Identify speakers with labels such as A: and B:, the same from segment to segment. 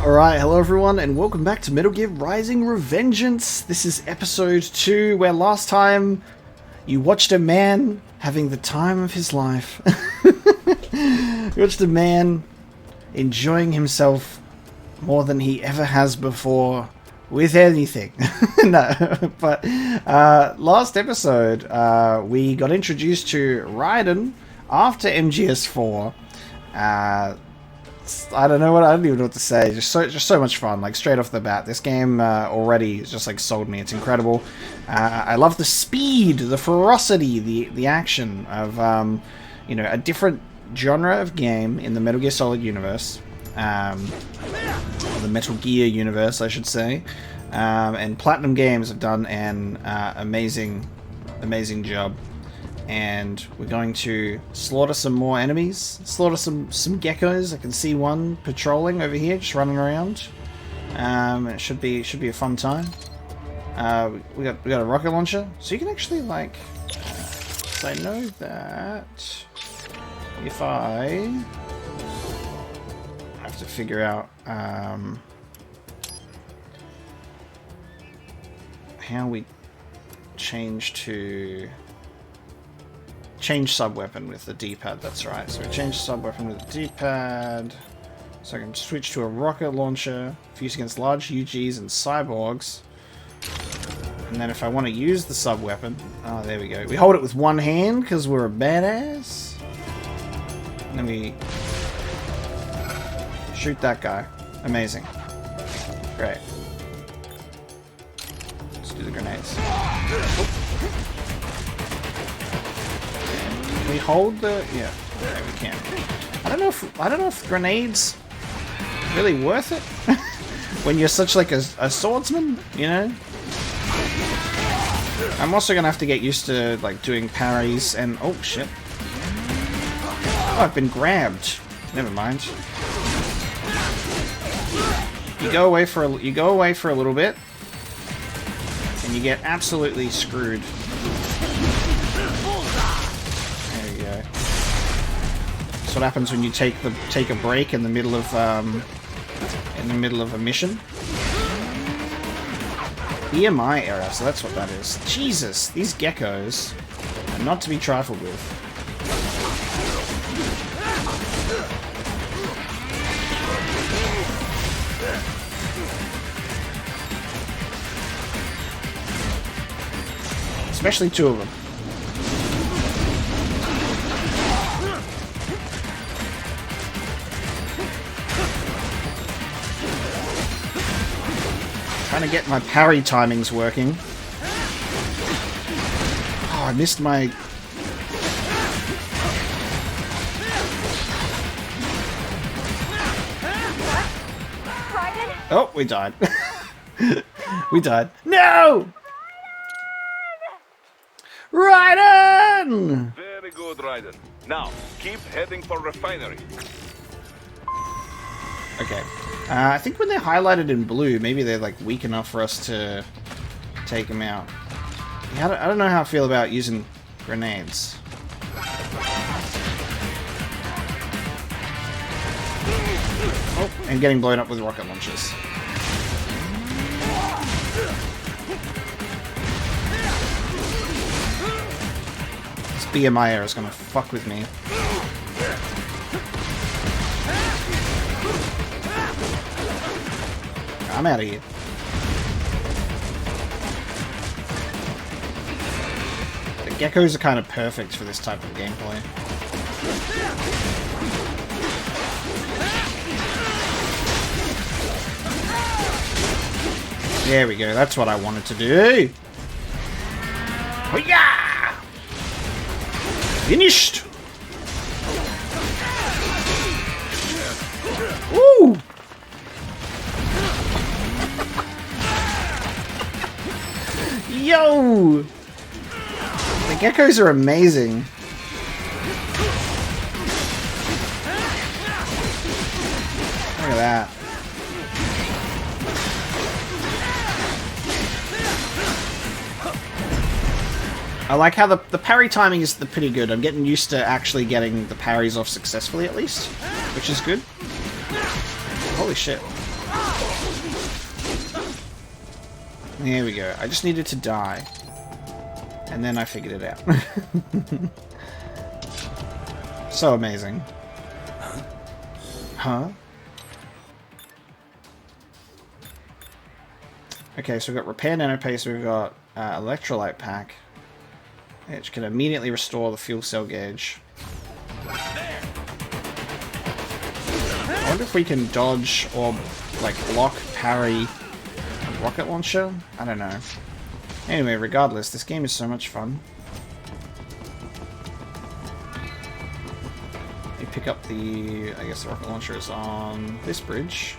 A: Alright, hello everyone, and welcome back to Metal Gear Rising Revengeance. This is episode 2, where last time you watched a man having the time of his life. You watched a man enjoying himself more than he ever has before with anything. No, but last episode we got introduced to Raiden after MGS4. I don't even know what to say. Just so much fun, like straight off the bat. This game already just like sold me. It's incredible. I love the speed, the ferocity, the action of you know, a different genre of game in the Metal Gear Solid universe, or the Metal Gear universe, I should say. And Platinum Games have done an amazing job. And we're going to slaughter some more enemies, slaughter some geckos. I can see one patrolling over here, just running around. It should be a fun time. We got a rocket launcher, so you can actually like. So I know that if I have to figure out how we change sub-weapon with the D-pad, that's right. So we change sub-weapon with the D-pad. So I can switch to a rocket launcher, fuse against large UGs and cyborgs. And then if I want to use the sub-weapon, oh, there we go. We hold it with one hand because we're a badass. And then we shoot that guy. Amazing. Great. Let's do the grenades. Oh. We hold the yeah, we can. I don't know if grenades really worth it when you're such like a swordsman, you know. I'm also gonna have to get used to like doing parries and oh shit. Oh, I've been grabbed. Never mind. You go away for a little bit, and you get absolutely screwed. That's what happens when you take a break in the middle of a mission. EMI error, so that's what that is. Jesus, these geckos are not to be trifled with. Especially two of them. Trying to get my parry timings working. Oh, I missed my... Oh, we died. We died. No! Raiden!
B: Very good, Raiden. Now, keep heading for refinery.
A: Okay. I think when they're highlighted in blue, maybe they're like weak enough for us to take them out. Yeah, I don't know how I feel about using grenades. Oh, and getting blown up with rocket launchers. This BMI error is gonna fuck with me. I'm out of here. The geckos are kind of perfect for this type of gameplay. There we go, that's what I wanted to do. Oh yeah! Finished! Woo! Yo! The geckos are amazing. Look at that. I like how the parry timing is pretty good. I'm getting used to actually getting the parries off successfully, at least, which is good. Holy shit. There we go. I just needed to die. And then I figured it out. So amazing. Huh? Okay, so we've got Repair Nanopaste, we've got Electrolyte Pack, which can immediately restore the fuel cell gauge. I wonder if we can dodge or, like, block, parry a rocket launcher? I don't know. Anyway, regardless, this game is so much fun. You pick up the... I guess the rocket launcher is on this bridge.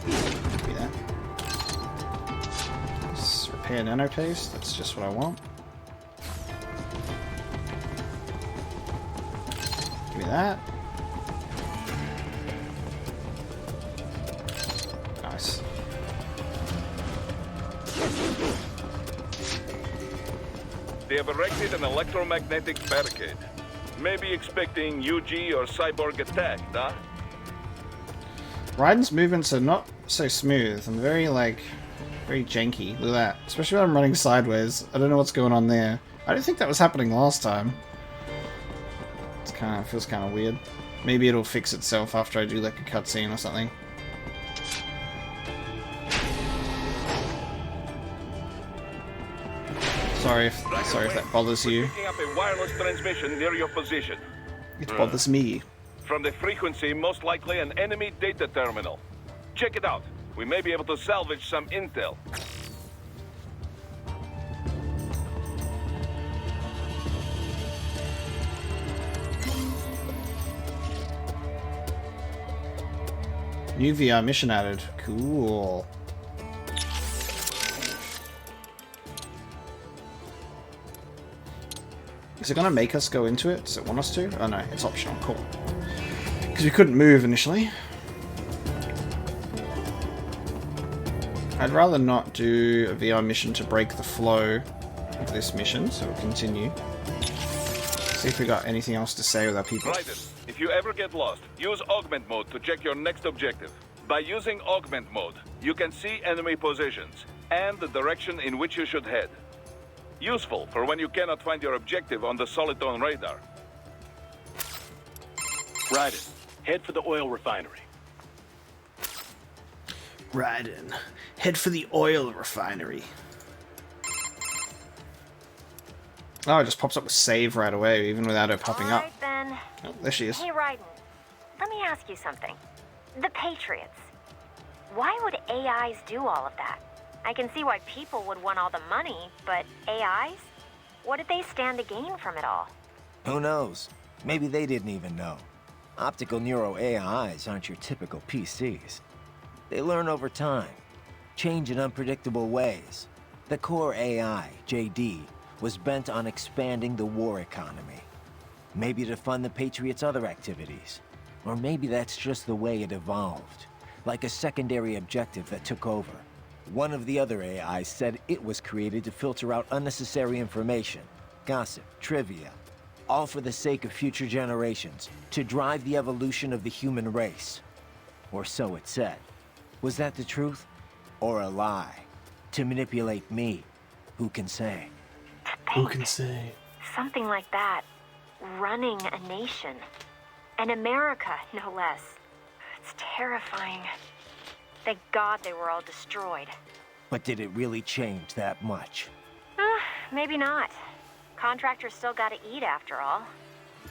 A: Give me that. Let's repair nanopaste, that's just what I want. Give me that. Nice.
B: They have erected an electromagnetic barricade. Maybe expecting UG or cyborg attack, huh?
A: Raiden's movements are not so smooth. I'm very, like, very janky. Look at that. Especially when I'm running sideways. I don't know what's going on there. I don't think that was happening last time. It's kind of feels kind of weird. Maybe it'll fix itself after I do, like, a cutscene or something. Sorry if that bothers you.
B: Picking up a wireless transmission near your position.
A: It bothers me.
B: From the frequency, most likely an enemy data terminal. Check it out. We may be able to salvage some intel.
A: New VR mission added. Cool. Is it going to make us go into it? Does it want us to? Oh no, it's optional. Cool. Because we couldn't move initially. I'd rather not do a VR mission to break the flow of this mission, so we'll continue. See if we got anything else to say with our people.
B: Right. If you ever get lost, use Augment Mode to check your next objective. By using Augment Mode, you can see enemy positions and the direction in which you should head. Useful for when you cannot find your objective on the Soliton radar.
C: Raiden, head for the oil refinery.
A: Raiden, head for the oil refinery. Oh, it just pops up with save right away, even without her popping up.
D: Alright then.
A: Oh, there she is.
D: Hey Raiden, let me ask you something. The Patriots. Why would AIs do all of that? I can see why people would want all the money, but AIs? What did they stand to gain from it all?
E: Who knows? Maybe they didn't even know. Optical Neuro AIs aren't your typical PCs. They learn over time, change in unpredictable ways. The core AI, JD, was bent on expanding the war economy. Maybe to fund the Patriots' other activities. Or maybe that's just the way it evolved. Like a secondary objective that took over. One of the other AIs said it was created to filter out unnecessary information, gossip, trivia, all for the sake of future generations, to drive the evolution of the human race. Or so it said. Was that the truth? Or a lie? To manipulate me? Who can say?
D: Who can say? Something like that. Running a nation. And America, no less. It's terrifying. Thank God they were all destroyed.
E: But did it really change that much?
D: Maybe not. Contractors still gotta eat after all.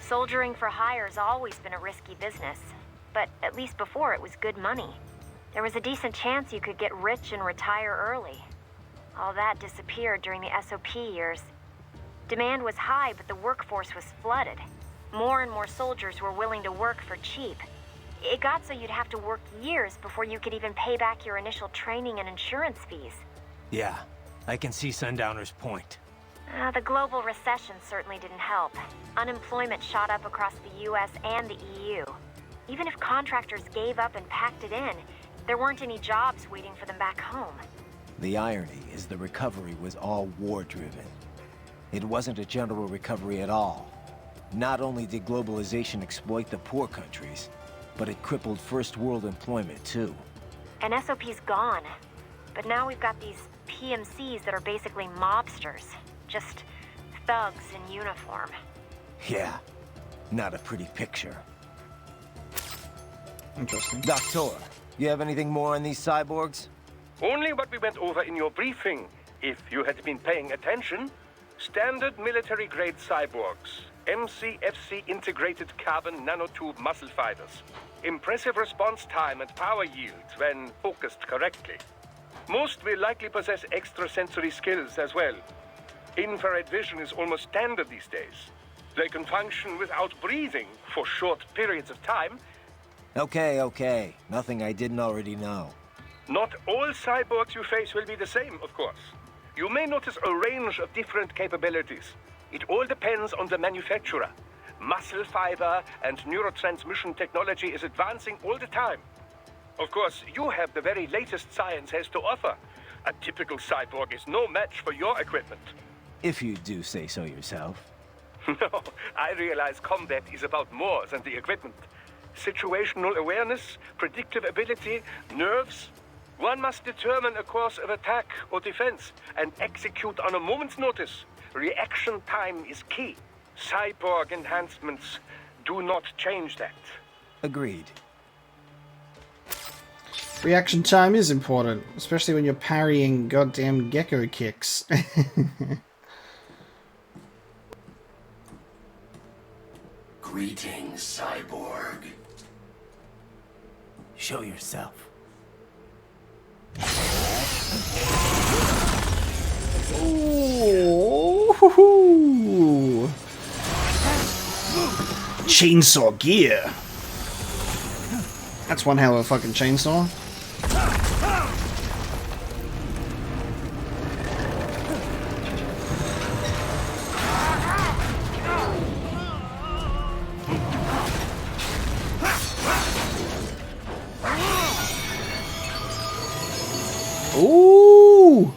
D: Soldiering for hire's always been a risky business. But at least before it was good money. There was a decent chance you could get rich and retire early. All that disappeared during the SOP years. Demand was high, but the workforce was flooded. More and more soldiers were willing to work for cheap. It got so you'd have to work years before you could even pay back your initial training and insurance fees.
E: Yeah, I can see Sundowner's point.
D: The global recession certainly didn't help. Unemployment shot up across the US and the EU. Even if contractors gave up and packed it in, there weren't any jobs waiting for them back home.
E: The irony is the recovery was all war-driven. It wasn't a general recovery at all. Not only did globalization exploit the poor countries, but it crippled first world employment too.
D: And SOP's gone. But now we've got these PMCs that are basically mobsters. Just thugs in uniform.
E: Yeah, not a pretty picture.
A: Interesting.
E: Doctor, you have anything more on these cyborgs?
F: Only what we went over in your briefing, if you had been paying attention. Standard military-grade cyborgs. MCFC integrated carbon nanotube muscle fibers. Impressive response time and power yield when focused correctly. Most will likely possess extrasensory skills as well. Infrared vision is almost standard these days. They can function without breathing for short periods of time.
E: Okay. Nothing I didn't already know.
F: Not all cyborgs you face will be the same, of course. You may notice a range of different capabilities. It all depends on the manufacturer. Muscle fiber and neurotransmission technology is advancing all the time. Of course, you have the very latest science has to offer. A typical cyborg is no match for your equipment.
E: If you do say so yourself.
F: No, I realize combat is about more than the equipment. Situational awareness, predictive ability, nerves. One must determine a course of attack or defense and execute on a moment's notice. Reaction time is key. Cyborg enhancements do not change that.
E: Agreed.
A: Reaction time is important, especially when you're parrying goddamn gecko kicks.
G: Greetings, cyborg.
E: Show yourself.
A: Ooh. Chainsaw gear. That's one hell of a fucking chainsaw. Ooh!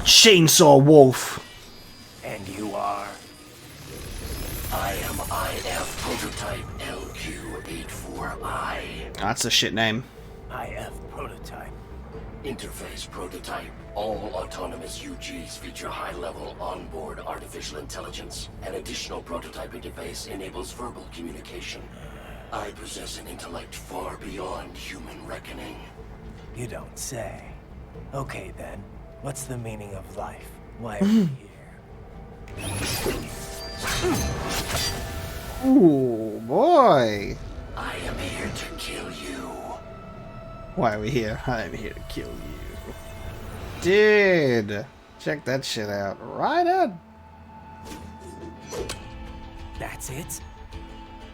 A: Chainsaw Wolf.
E: And you are?
G: I am IF Prototype LQ84I.
A: That's a shit name.
E: IF Prototype.
G: Interface Prototype. All autonomous UGs feature high-level onboard artificial intelligence. An additional prototype interface enables verbal communication. I possess an intellect far beyond human reckoning.
E: You don't say. Okay then, what's the meaning of life? Why are we here?
A: Ooh, boy.
G: I am here to kill you.
A: Why are we here? I'm here to kill you. Dude, check that shit out. Right on.
E: That's it?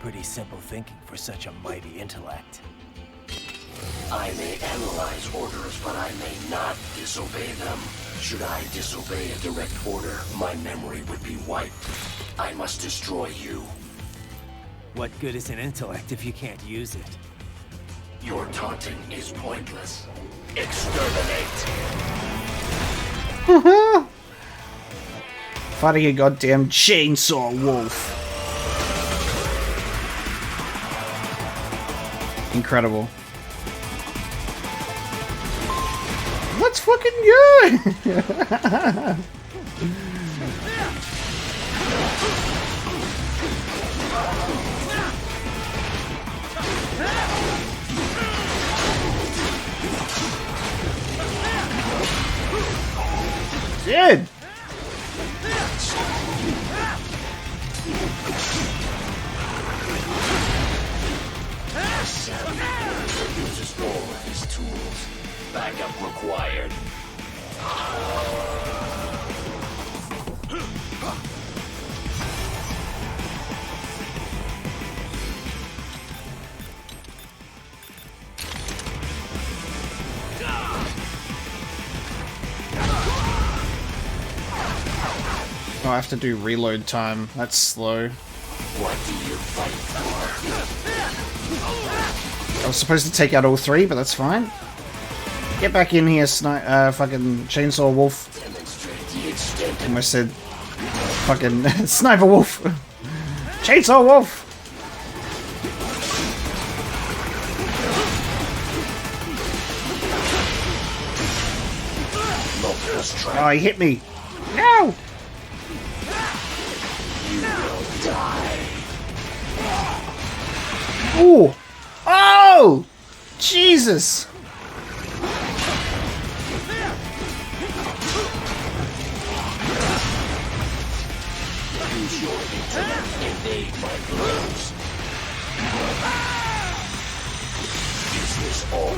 E: Pretty simple thinking for such a mighty intellect.
G: I may analyze orders, but I may not disobey them. Should I disobey a direct order, my memory would be wiped. I must destroy you.
E: What good is an intellect if you can't use it?
G: Your taunting is pointless. Exterminate!
A: Fighting a goddamn chainsaw wolf. Incredible. Let's fucking go! Dude!
G: Uses all of his tools. Backup required.
A: Oh, I have to do reload time. That's slow.
G: What do you fight for?
A: I was supposed to take out all three, but that's fine. Get back in here, fucking chainsaw wolf.
G: Demonstrate the extent of
A: Almost said Fucking Sniper Wolf! Chainsaw Wolf! Oh, he hit me! No! Ooh! Oh! Jesus!
G: Use your intellect and evade my blows. Is this all?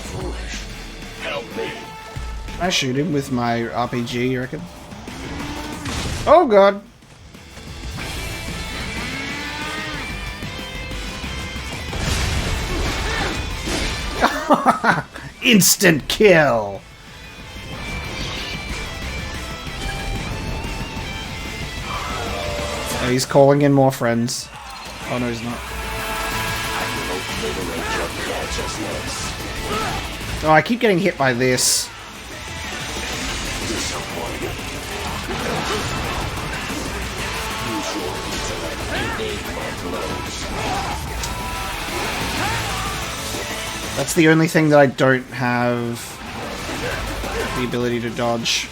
G: Foolish. Help me.
A: I shoot him with my RPG, you reckon? Oh god! Instant kill! Oh, he's calling in more friends. Oh no, he's not. Oh, I keep getting hit by this. That's the only thing that I don't have the ability to dodge.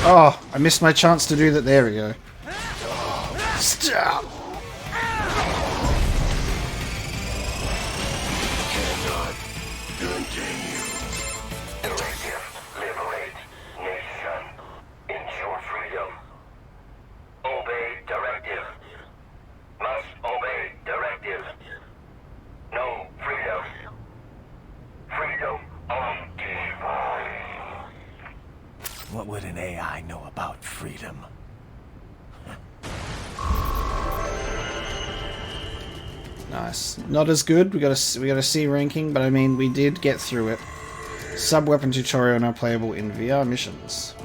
A: Oh, I missed my chance to do that. There we go. Stop!
G: Cannot continue. Liberate nation. Ensure freedom. Obey directive. Must obey directive. No freedom. Freedom undefined.
E: What would an AI know about freedom?
A: Nice. Not as good. We got a C ranking, but I mean, we did get through it. Sub-weapon tutorial now playable in VR missions.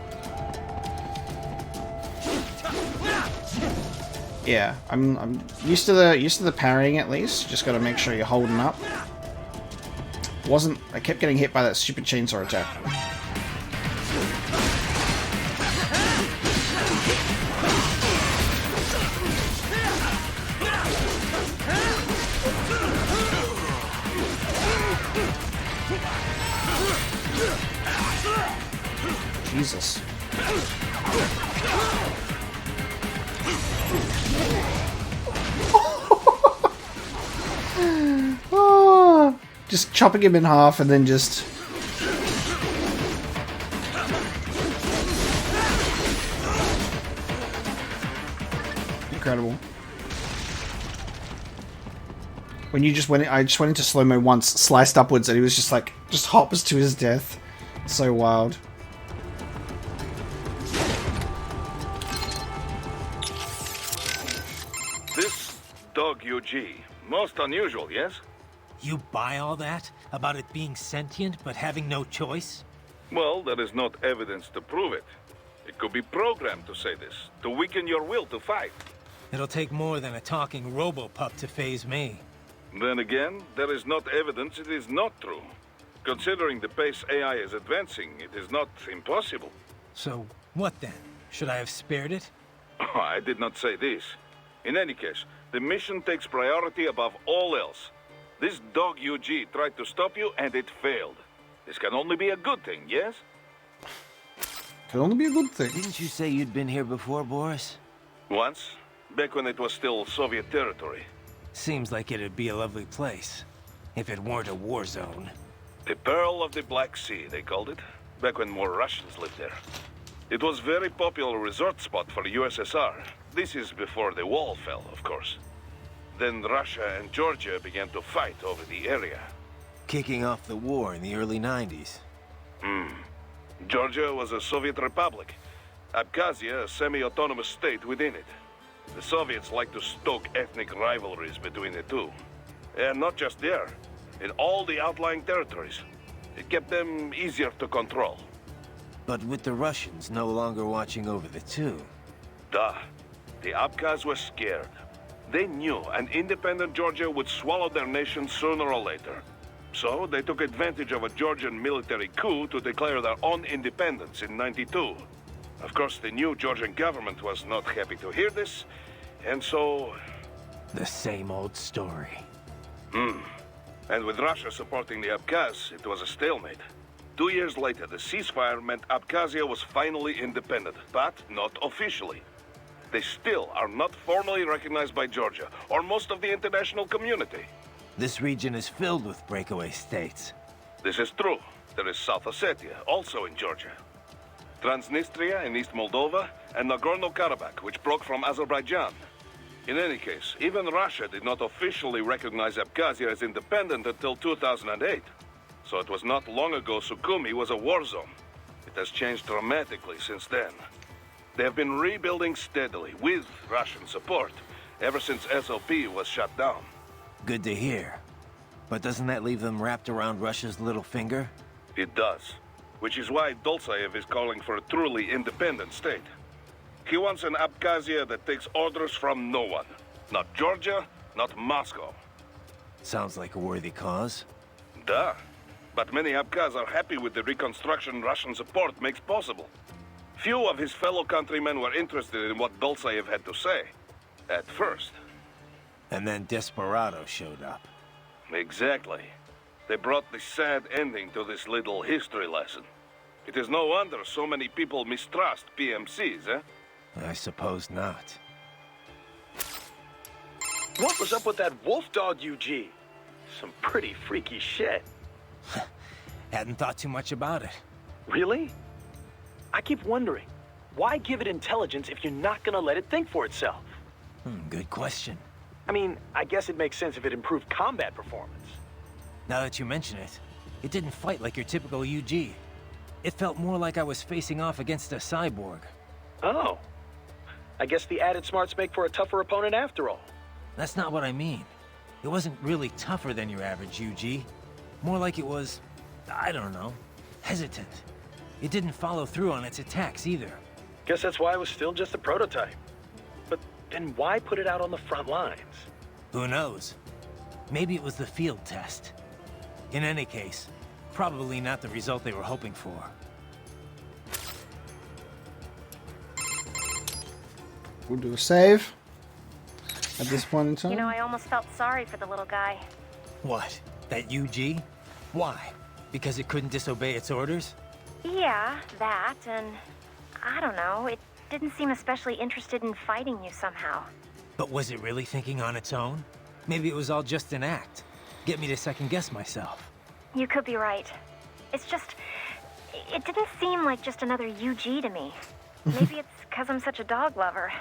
A: Yeah, I'm used to the parrying at least. Just got to make sure you're holding up. I kept getting hit by that stupid chainsaw attack. Jesus. Oh, just chopping him in half and then just... Incredible. When you just went, I just went into slow-mo once, sliced upwards, and he was just like, just hops to his death. So wild.
B: This dog UG, most unusual, yes?
H: You buy all that? About it being sentient but having no choice?
B: Well, there is not evidence to prove it. It could be programmed to say this, to weaken your will to fight.
H: It'll take more than a talking robo-pup to phase me.
B: Then again, there is not evidence it is not true. Considering the pace AI is advancing, it is not impossible.
H: So, what then? Should I have spared it?
B: I did not say this. In any case, the mission takes priority above all else. This dog UG tried to stop you, and it failed. This can only be a good thing, yes?
A: Can only be a good thing.
E: Didn't you say you'd been here before, Boris?
B: Once, back when it was still Soviet territory.
H: Seems like it'd be a lovely place. If it weren't a war zone.
B: The Pearl of the Black Sea, they called it, back when more Russians lived there. It was a very popular resort spot for the USSR. This is before the wall fell, of course. Then Russia and Georgia began to fight over the area.
E: Kicking off the war in the early 90s.
B: Georgia was a Soviet republic, Abkhazia, a semi-autonomous state within it. The Soviets like to stoke ethnic rivalries between the two. And not just there, in all the outlying territories. It kept them easier to control.
E: But with the Russians no longer watching over the two...
B: Duh. The Abkhaz were scared. They knew an independent Georgia would swallow their nation sooner or later. So they took advantage of a Georgian military coup to declare their own independence in '92. Of course, the new Georgian government was not happy to hear this, and so...
E: The same old story.
B: And with Russia supporting the Abkhaz, it was a stalemate. 2 years later, the ceasefire meant Abkhazia was finally independent, but not officially. They still are not formally recognized by Georgia, or most of the international community.
E: This region is filled with breakaway states.
B: This is true. There is South Ossetia, also in Georgia. Transnistria in East Moldova, and Nagorno-Karabakh, which broke from Azerbaijan. In any case, even Russia did not officially recognize Abkhazia as independent until 2008. So it was not long ago Sukhumi was a war zone. It has changed dramatically since then. They have been rebuilding steadily, with Russian support, ever since SOP was shut down.
E: Good to hear. But doesn't that leave them wrapped around Russia's little finger?
B: It does. Which is why Dolzaev is calling for a truly independent state. He wants an Abkhazia that takes orders from no one. Not Georgia, not Moscow.
E: Sounds like a worthy cause.
B: Duh. But many Abkhaz are happy with the reconstruction Russian support makes possible. Few of his fellow countrymen were interested in what Dolzaev had to say. At first.
E: And then Desperado showed up.
B: Exactly. They brought the sad ending to this little history lesson. It is no wonder so many people mistrust PMCs, eh?
E: I suppose not.
C: What was up with that wolf dog, UG? Some pretty freaky shit.
H: Hadn't thought too much about it.
C: Really? I keep wondering, why give it intelligence if you're not gonna let it think for itself?
H: Good question.
C: I mean, I guess it makes sense if it improved combat performance.
H: Now that you mention it, it didn't fight like your typical UG. It felt more like I was facing off against a cyborg.
C: Oh. I guess the added smarts make for a tougher opponent after all.
H: That's not what I mean. It wasn't really tougher than your average UG. More like it was, I don't know, hesitant. It didn't follow through on its attacks either.
C: Guess that's why it was still just a prototype. But then why put it out on the front lines?
H: Who knows? Maybe it was the field test. In any case, probably not the result they were hoping for.
A: We'll do a save at this point in time.
D: You know, I almost felt sorry for the little guy.
H: What? That UG? Why? Because it couldn't disobey its orders?
D: Yeah, that, and I don't know, it didn't seem especially interested in fighting you somehow.
H: But was it really thinking on its own? Maybe it was all just an act. Get me to second-guess myself.
D: You could be right. It's just, it didn't seem like just another UG to me. Maybe it's because I'm such a dog lover.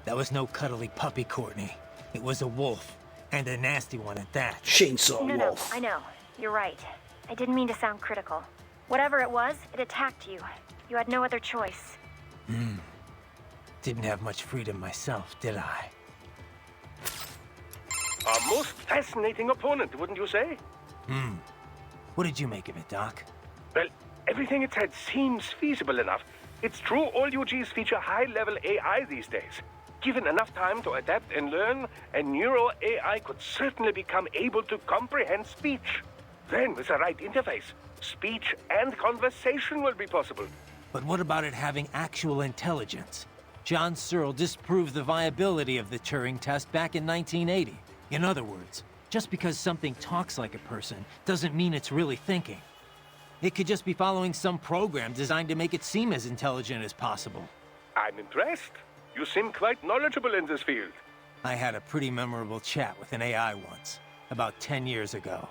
H: That was no cuddly puppy, Courtney. It was a wolf, and a nasty one at that.
A: Chainsaw
D: No,
A: Wolf.
D: I know. You're right. I didn't mean to sound critical. Whatever it was, it attacked you. You had no other choice.
H: Didn't have much freedom myself, did I?
F: A most fascinating opponent, wouldn't you say?
H: What did you make of it, Doc?
F: Well, everything it said seems feasible enough. It's true all UGs feature high-level AI these days. Given enough time to adapt and learn, a neuro AI could certainly become able to comprehend speech. Then, with the right interface, speech and conversation will be possible.
H: But what about it having actual intelligence? John Searle disproved the viability of the Turing test back in 1980. In other words, just because something talks like a person doesn't mean it's really thinking. It could just be following some program designed to make it seem as intelligent as possible.
F: I'm impressed. You seem quite knowledgeable in this field.
H: I had a pretty memorable chat with an AI once, about 10 years ago.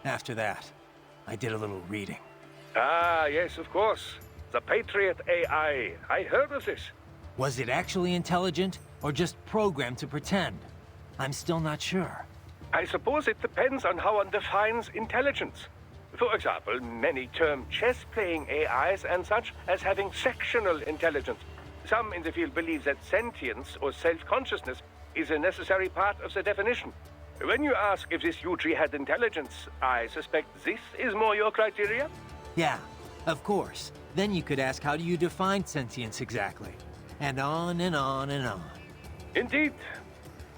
H: After that, I did a little reading.
F: Ah, yes, of course. The Patriot AI. I heard of this.
H: Was it actually intelligent, or just programmed to pretend? I'm still not sure.
F: I suppose it depends on how one defines intelligence. For example, many term chess-playing AIs and such as having sectional intelligence, Some in the field believe that sentience or self-consciousness is a necessary part of the definition. When you ask if this UG had intelligence, I suspect this is more your criteria?
H: Yeah, of course. Then you could ask, how do you define sentience exactly? And on and on and on.
F: Indeed.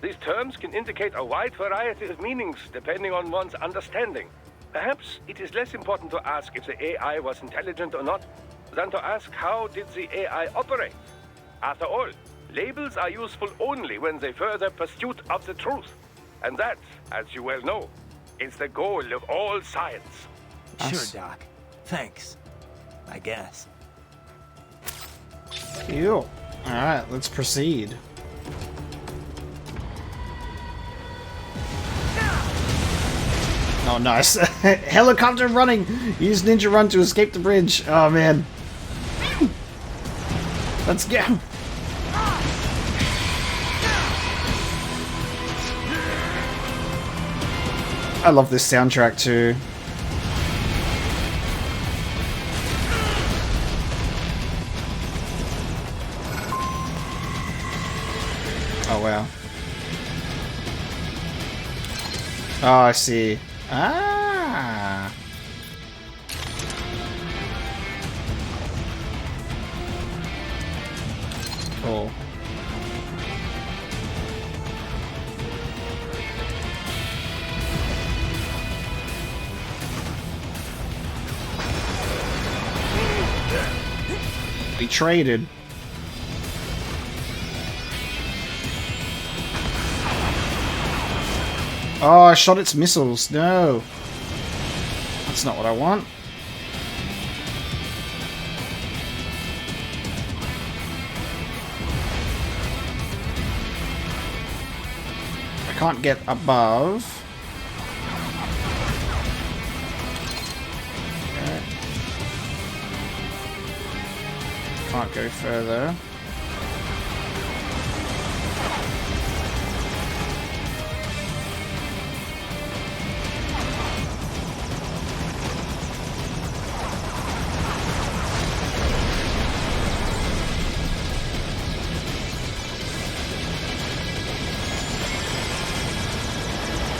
F: These terms can indicate a wide variety of meanings depending on one's understanding. Perhaps it is less important to ask if the AI was intelligent or not than to ask how did the AI operate. After all, labels are useful only when they further pursuit of the truth. And that, as you well know, is the goal of all science.
H: Sure, Doc. Thanks. I guess.
A: Ew. Alright, let's proceed. Oh, nice. Helicopter running! Use ninja run to escape the bridge. Oh, man. Let's go. I love this soundtrack, too. Oh, wow. Oh, I see. Ah. Cool. We traded. Oh, I shot its missiles. No. That's not what I want. I can't get above. Okay. Can't go further.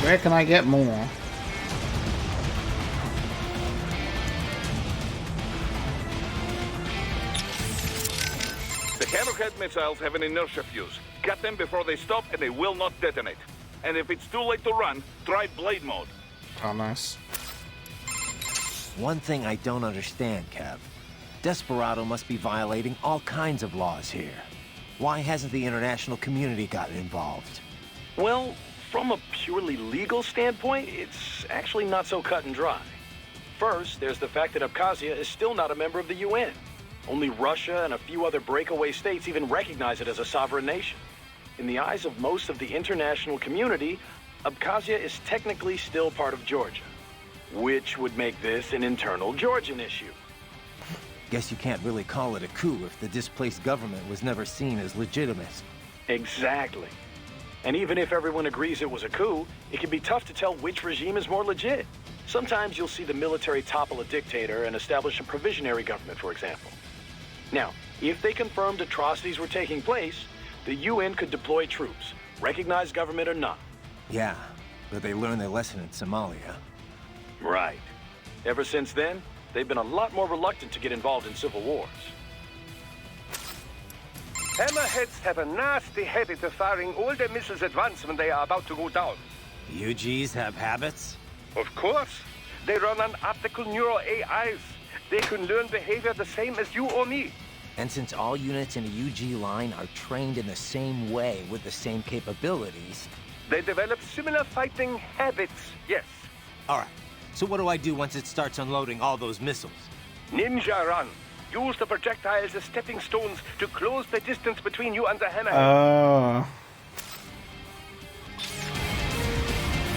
A: Where can I get more?
B: The Hammerhead missiles have an inertia fuse. Get them before they stop and they will not detonate. And if it's too late to run, try blade mode.
A: Oh, nice.
E: One thing I don't understand, Kev. Desperado must be violating all kinds of laws here. Why hasn't the international community gotten involved?
C: Well, from a purely legal standpoint, it's actually not so cut and dry. First, there's the fact that Abkhazia is still not a member of the UN. Only Russia and a few other breakaway states even recognize it as a sovereign nation. In the eyes of most of the international community, Abkhazia is technically still part of Georgia, which would make this an internal Georgian issue.
E: Guess you can't really call it a coup if the displaced government was never seen as legitimate.
C: Exactly. And even if everyone agrees it was a coup, it can be tough to tell which regime is more legit. Sometimes you'll see the military topple a dictator and establish a provisionary government, for example. Now, if they confirmed atrocities were taking place, the UN could deploy troops, recognized government or not.
E: Yeah, but they learned their lesson in Somalia.
C: Right. Ever since then, they've been a lot more reluctant to get involved in civil wars.
F: Hammerheads have a nasty habit of firing all their missiles at once when they are about to go down.
H: UGs have habits?
F: Of course. They run on optical neural AIs. They can learn behavior the same as you or me.
E: And since all units in a UG line are trained in the same way with the same capabilities...
F: They develop similar fighting habits, yes.
H: Alright, so what do I do once it starts unloading all those missiles?
F: Ninja run. Use the projectiles as stepping stones to close the distance between you and the hammerhead.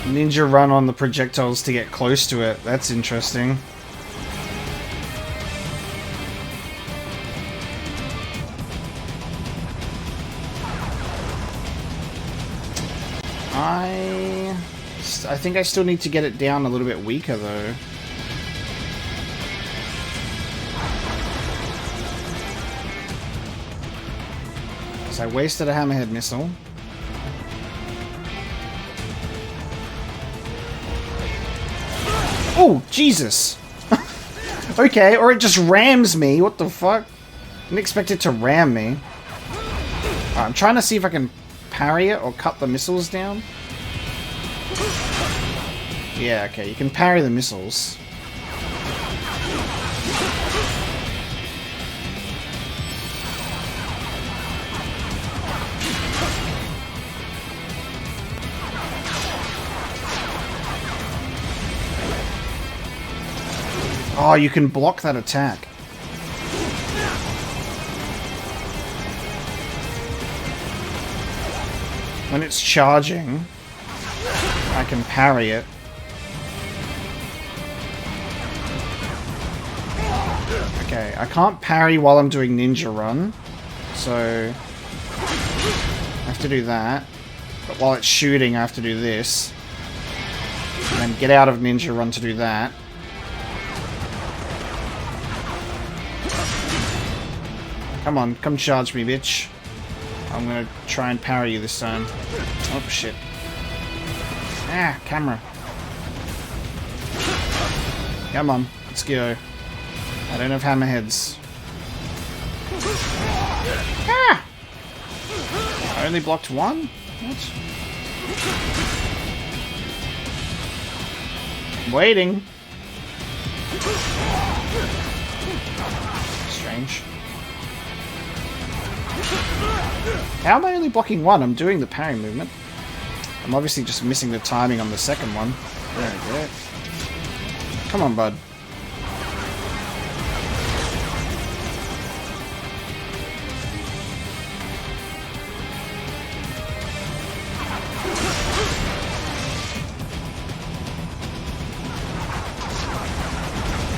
A: Ninja run on the projectiles to get close to it. That's interesting. I think I still need to get it down a little bit weaker, though. So I wasted a hammerhead missile. Oh, Jesus! Okay, or it just rams me. What the fuck? I didn't expect it to ram me. I'm trying to see if I can parry it or cut the missiles down. Yeah, okay, you can parry the missiles. Oh, you can block that attack. When it's charging, I can parry it. Okay, I can't parry while I'm doing Ninja Run, so I have to do that. But while it's shooting, I have to do this. And then get out of Ninja Run to do that. Come on, come charge me, bitch. I'm gonna try and parry you this time. Oh, shit. Ah, camera. Come on, let's go. I don't have hammerheads. Ah! I only blocked one? What? I'm waiting. Strange. How am I only blocking one? I'm doing the parry movement. I'm obviously just missing the timing on the second one. There we go. Come on, bud.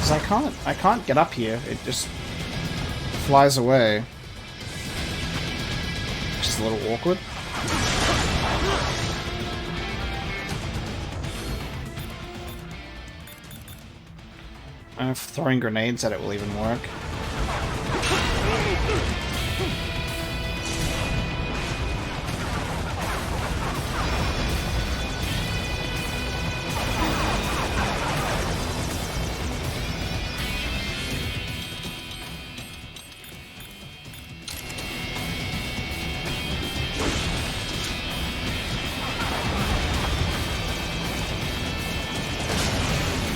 A: Because I can't get up here. It just flies away. Just a little awkward. I don't know if throwing grenades at it will even work.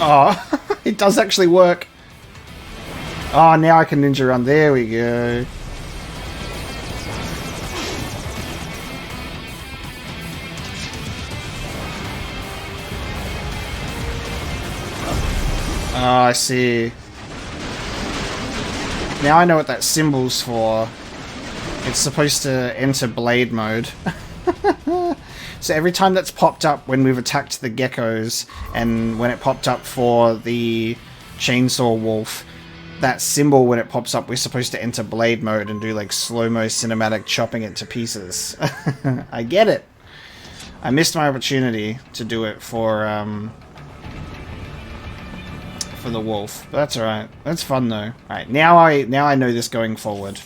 A: Oh, it does actually work. Oh, now I can ninja run. There we go. Oh, I see. Now I know what that symbol's for. It's supposed to enter blade mode. So every time that's popped up when we've attacked the geckos, and when it popped up for the chainsaw wolf, that symbol, when it pops up, we're supposed to enter blade mode and do like slow-mo cinematic chopping it to pieces. I get it. I missed my opportunity to do it for the wolf, but that's alright. That's fun though. Alright, now I know this going forward.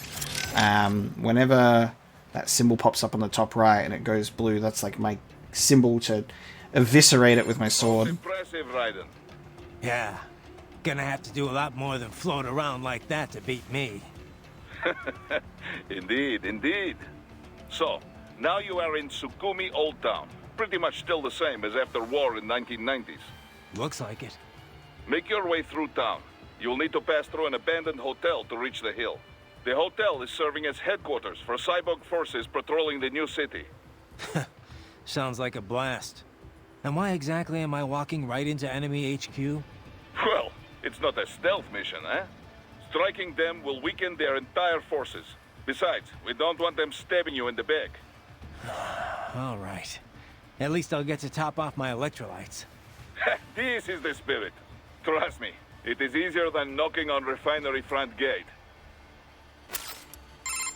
A: Whenever that symbol pops up on the top right and it goes blue, that's like my symbol to eviscerate it with my sword.
B: Impressive, Raiden.
H: Yeah. Gonna have to do a lot more than float around like that to beat me.
B: Indeed, indeed. So, now you are in Sukumi Old Town. Pretty much still the same as after war in 1990s.
H: Looks like it.
B: Make your way through town. You'll need to pass through an abandoned hotel to reach the hill. The hotel is serving as headquarters for cyborg forces patrolling the new city.
H: Sounds like a blast. And why exactly am I walking right into enemy HQ?
B: Well, it's not a stealth mission, eh? Striking them will weaken their entire forces. Besides, we don't want them stabbing you in the back.
H: All right. At least I'll get to top off my electrolytes.
B: This is the spirit. Trust me, it is easier than knocking on refinery front gate.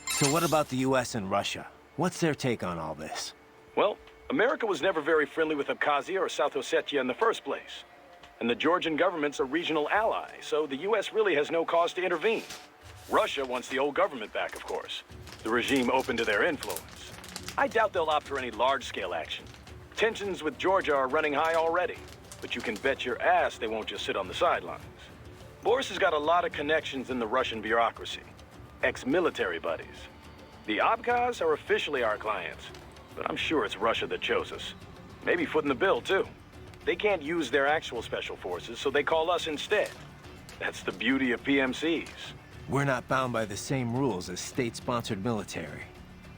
E: So what about the US and Russia? What's their take on all this?
C: Well, America was never very friendly with Abkhazia or South Ossetia in the first place. And the Georgian government's a regional ally, so the US really has no cause to intervene. Russia wants the old government back, of course. the regime open to their influence. I doubt they'll opt for any large-scale action. Tensions with Georgia are running high already, but you can bet your ass they won't just sit on the sidelines. Boris has got a lot of connections in the Russian bureaucracy. Ex-military buddies. The Abkhaz are officially our clients, but I'm sure it's Russia that chose us. Maybe footing the bill, too. They can't use their actual special forces, so they call us instead. That's the beauty of PMCs.
E: We're not bound by the same rules as state-sponsored military.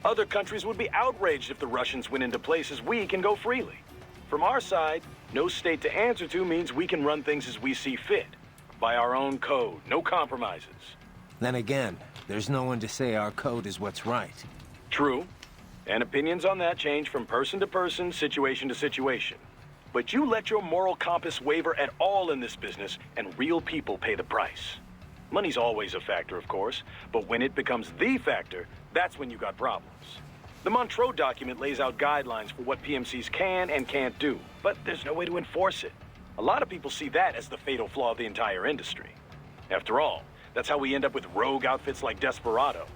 C: Other countries would be outraged if the Russians went into places we can go freely. From our side, no state to answer to means we can run things as we see fit. By our own code, no compromises.
E: Then again, there's no one to say our code is what's right.
C: True. And opinions on that change from person to person, situation to situation. But you let your moral compass waver at all in this business, and real people pay the price. Money's always a factor, of course, but when it becomes the factor, that's when you got problems. The Montreux document lays out guidelines for what PMCs can and can't do, but there's no way to enforce it. A lot of people see that as the fatal flaw of the entire industry. After all, that's how we end up with rogue outfits like Desperado.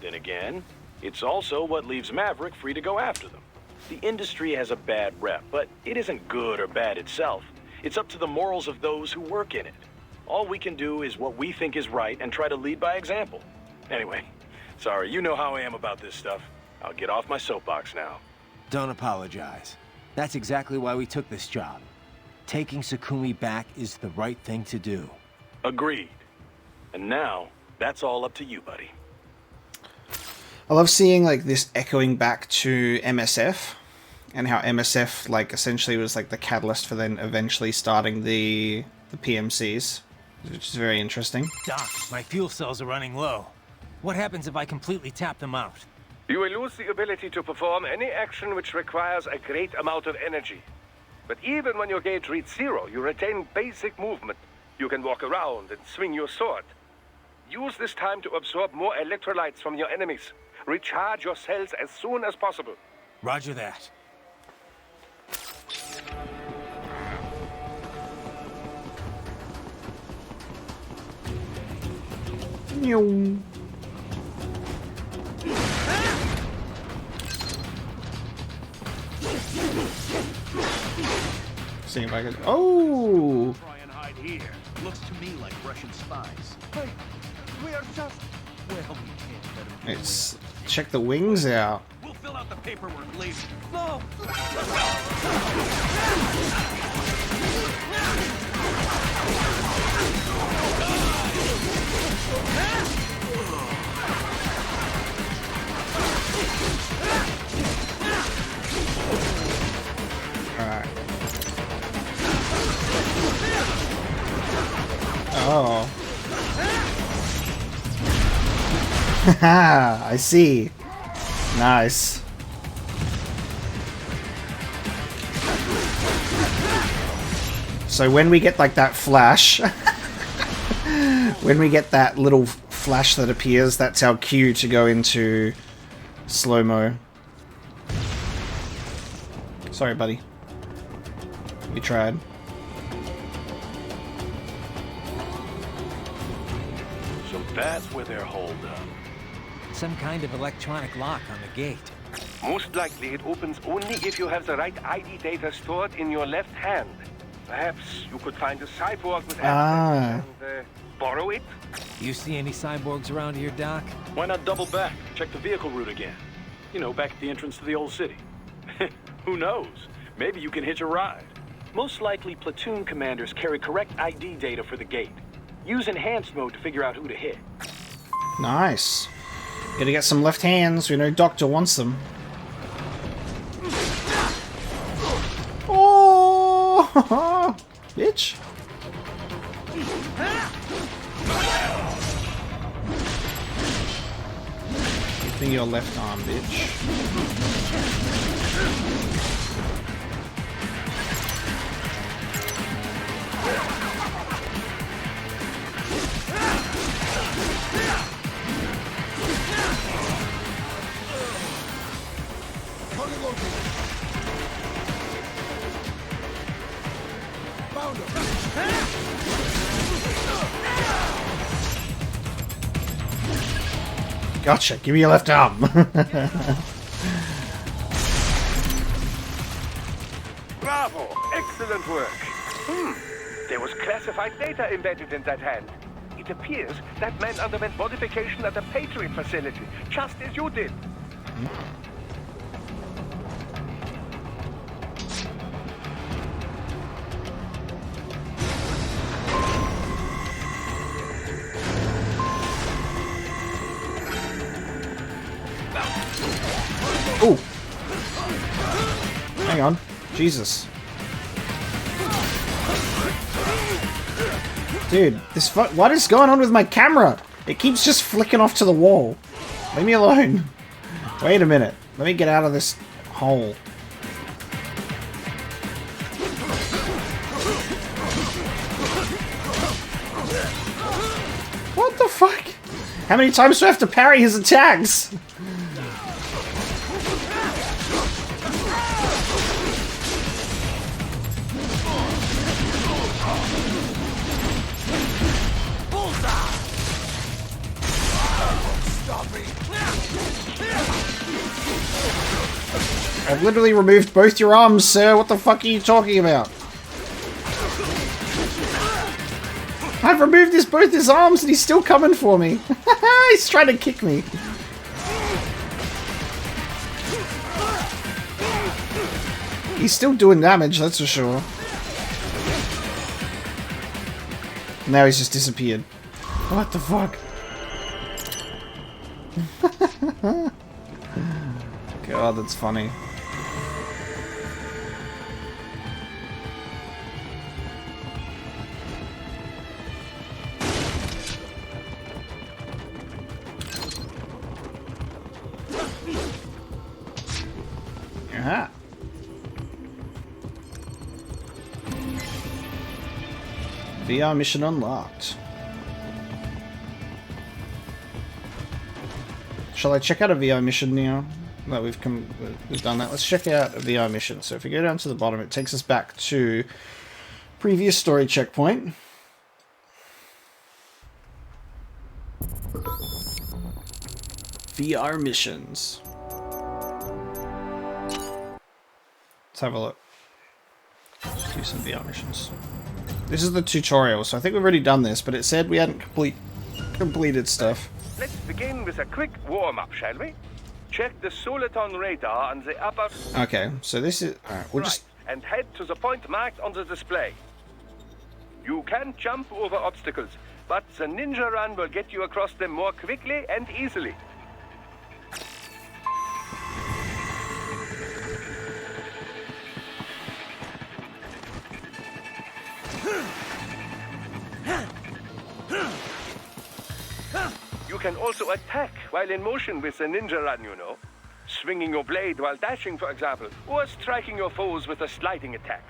C: Then again, it's also what leaves Maverick free to go after them. The industry has a bad rep, but it isn't good or bad itself. It's up to the morals of those who work in it. All we can do is what we think is right and try to lead by example. Anyway, sorry, you know how I am about this stuff. I'll get off my soapbox now.
E: Don't apologize. That's exactly why we took this job. Taking Sakumi back is the right thing to do.
C: Agreed. And now, that's all up to you, buddy.
A: I love seeing like this echoing back to MSF and how MSF like essentially was like the catalyst for then eventually starting the PMCs, which is very interesting.
H: Doc, my fuel cells are running low. What happens if I completely tap them out?
F: You will lose the ability to perform any action which requires a great amount of energy. But even when your gauge reaches 0, you retain basic movement. You can walk around and swing your sword. Use this time to absorb more electrolytes from your enemies. Recharge your cells as soon as possible.
H: Roger that.
A: See if I can. Oh!
I: Try and hide here. Looks to me like Russian spies. Hey, we are just... Well, we can't let them...
A: Let's check the wings out.
I: We'll fill out the paperwork later. No!
A: Alright. Oh. Haha, I see. Nice. So when we get like that flash, when we get that little flash that appears, that's our cue to go into slow-mo. Sorry, buddy. We tried.
C: So that's where they're holed up.
H: Some kind of electronic lock on the gate.
F: Most likely it opens only if you have the right ID data stored in your left hand. Perhaps you could find a cyborg with access and borrow it?
H: You see any cyborgs around here, Doc?
C: Why not double back? Check the vehicle route again. You know, back at the entrance to the old city. Who knows? Maybe you can hitch a ride. Most likely, platoon commanders carry correct ID data for the gate. Use enhanced mode to figure out who to hit.
A: Nice. Gotta get some left hands. We know Doctor wants them. Oh, bitch. Good thing your left arm, bitch. Gotcha. Give me your left arm.
F: Bravo! Excellent work. There was classified data embedded in that hand. It appears that man underwent modification at the Patriot facility, just as you did.
A: Ooh. Hang on. Jesus. Dude, what is going on with my camera? It keeps just flicking off to the wall. Leave me alone. Wait a minute. Let me get out of this hole. What the fuck? How many times do I have to parry his attacks? I've literally removed both your arms, sir. What the fuck are you talking about? I've removed both his arms and he's still coming for me. He's trying to kick me. He's still doing damage, that's for sure. Now he's just disappeared. What the fuck? God, that's funny. Aha. VR mission unlocked. Shall I check out a VR mission now? No, we've done that. Let's check out a VR mission. So if we go down to the bottom, it takes us back to previous story checkpoint. VR missions. Let's have a look. Let's do some VR missions. This is the tutorial, so I think we've already done this, but it said we hadn't completed stuff.
F: Let's begin with a quick warm-up, shall we? Check the Soliton radar on the upper...
A: Okay, so this is... Alright, we'll just...
F: And head to the point marked on the display. You can jump over obstacles, but the ninja run will get you across them more quickly and easily. You can also attack while in motion with the ninja run, you know. Swinging your blade while dashing, for example, or striking your foes with a sliding attack.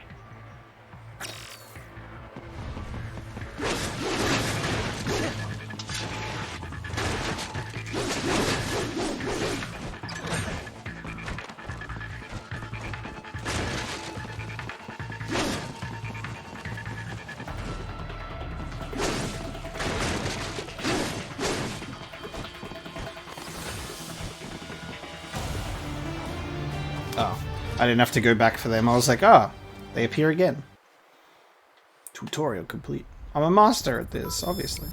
A: Oh, I didn't have to go back for them. I was like, ah, oh, they appear again. Tutorial complete. I'm a master at this, obviously.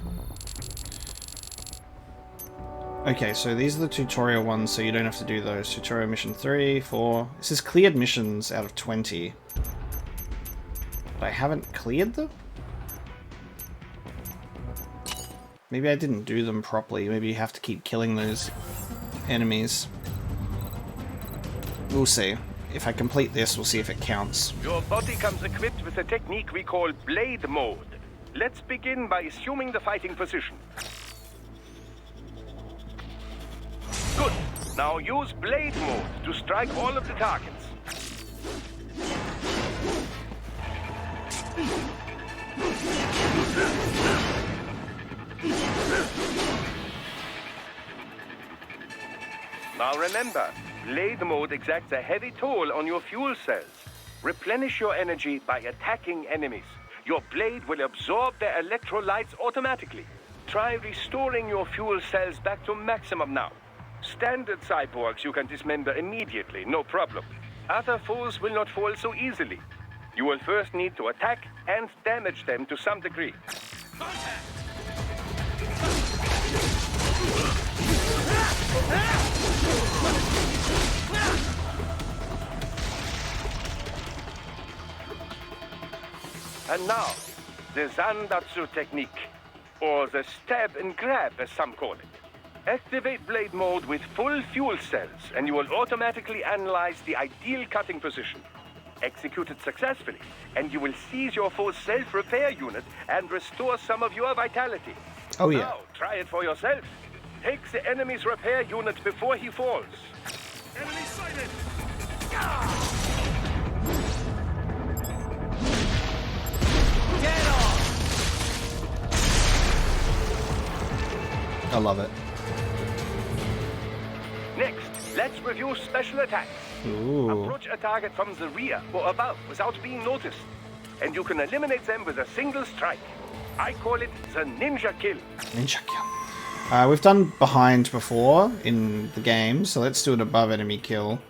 A: Okay, so these are the tutorial ones, so you don't have to do those. Tutorial mission 3, 4... This is cleared missions out of 20. But I haven't cleared them? Maybe I didn't do them properly. Maybe you have to keep killing those enemies. We'll see. If I complete this, we'll see if it counts.
F: Your body comes equipped with a technique we call blade mode. Let's begin by assuming the fighting position. Good. Now use blade mode to strike all of the targets. Now remember, blade mode exacts a heavy toll on your fuel cells. Replenish your energy by attacking enemies. Your blade will absorb their electrolytes automatically. Try restoring your fuel cells back to maximum now. Standard cyborgs you can dismember immediately, no problem. Other foes will not fall so easily. You will first need to attack and damage them to some degree. And now, the Zandatsu technique, or the stab and grab as some call it. Activate blade mode with full fuel cells, and you will automatically analyze the ideal cutting position. Execute it successfully, and you will seize your foe's self-repair unit and restore some of your vitality.
A: Oh yeah.
F: Now, try it for yourself. Take the enemy's repair unit before he falls. Enemy sighted!
C: Get off!
A: I love it.
F: Next, let's review special attacks.
A: Ooh.
F: Approach a target from the rear or above without being noticed, and you can eliminate them with a single strike. I call it the ninja kill.
A: Ninja kill. We've done behind before in the game, so let's do an above enemy kill.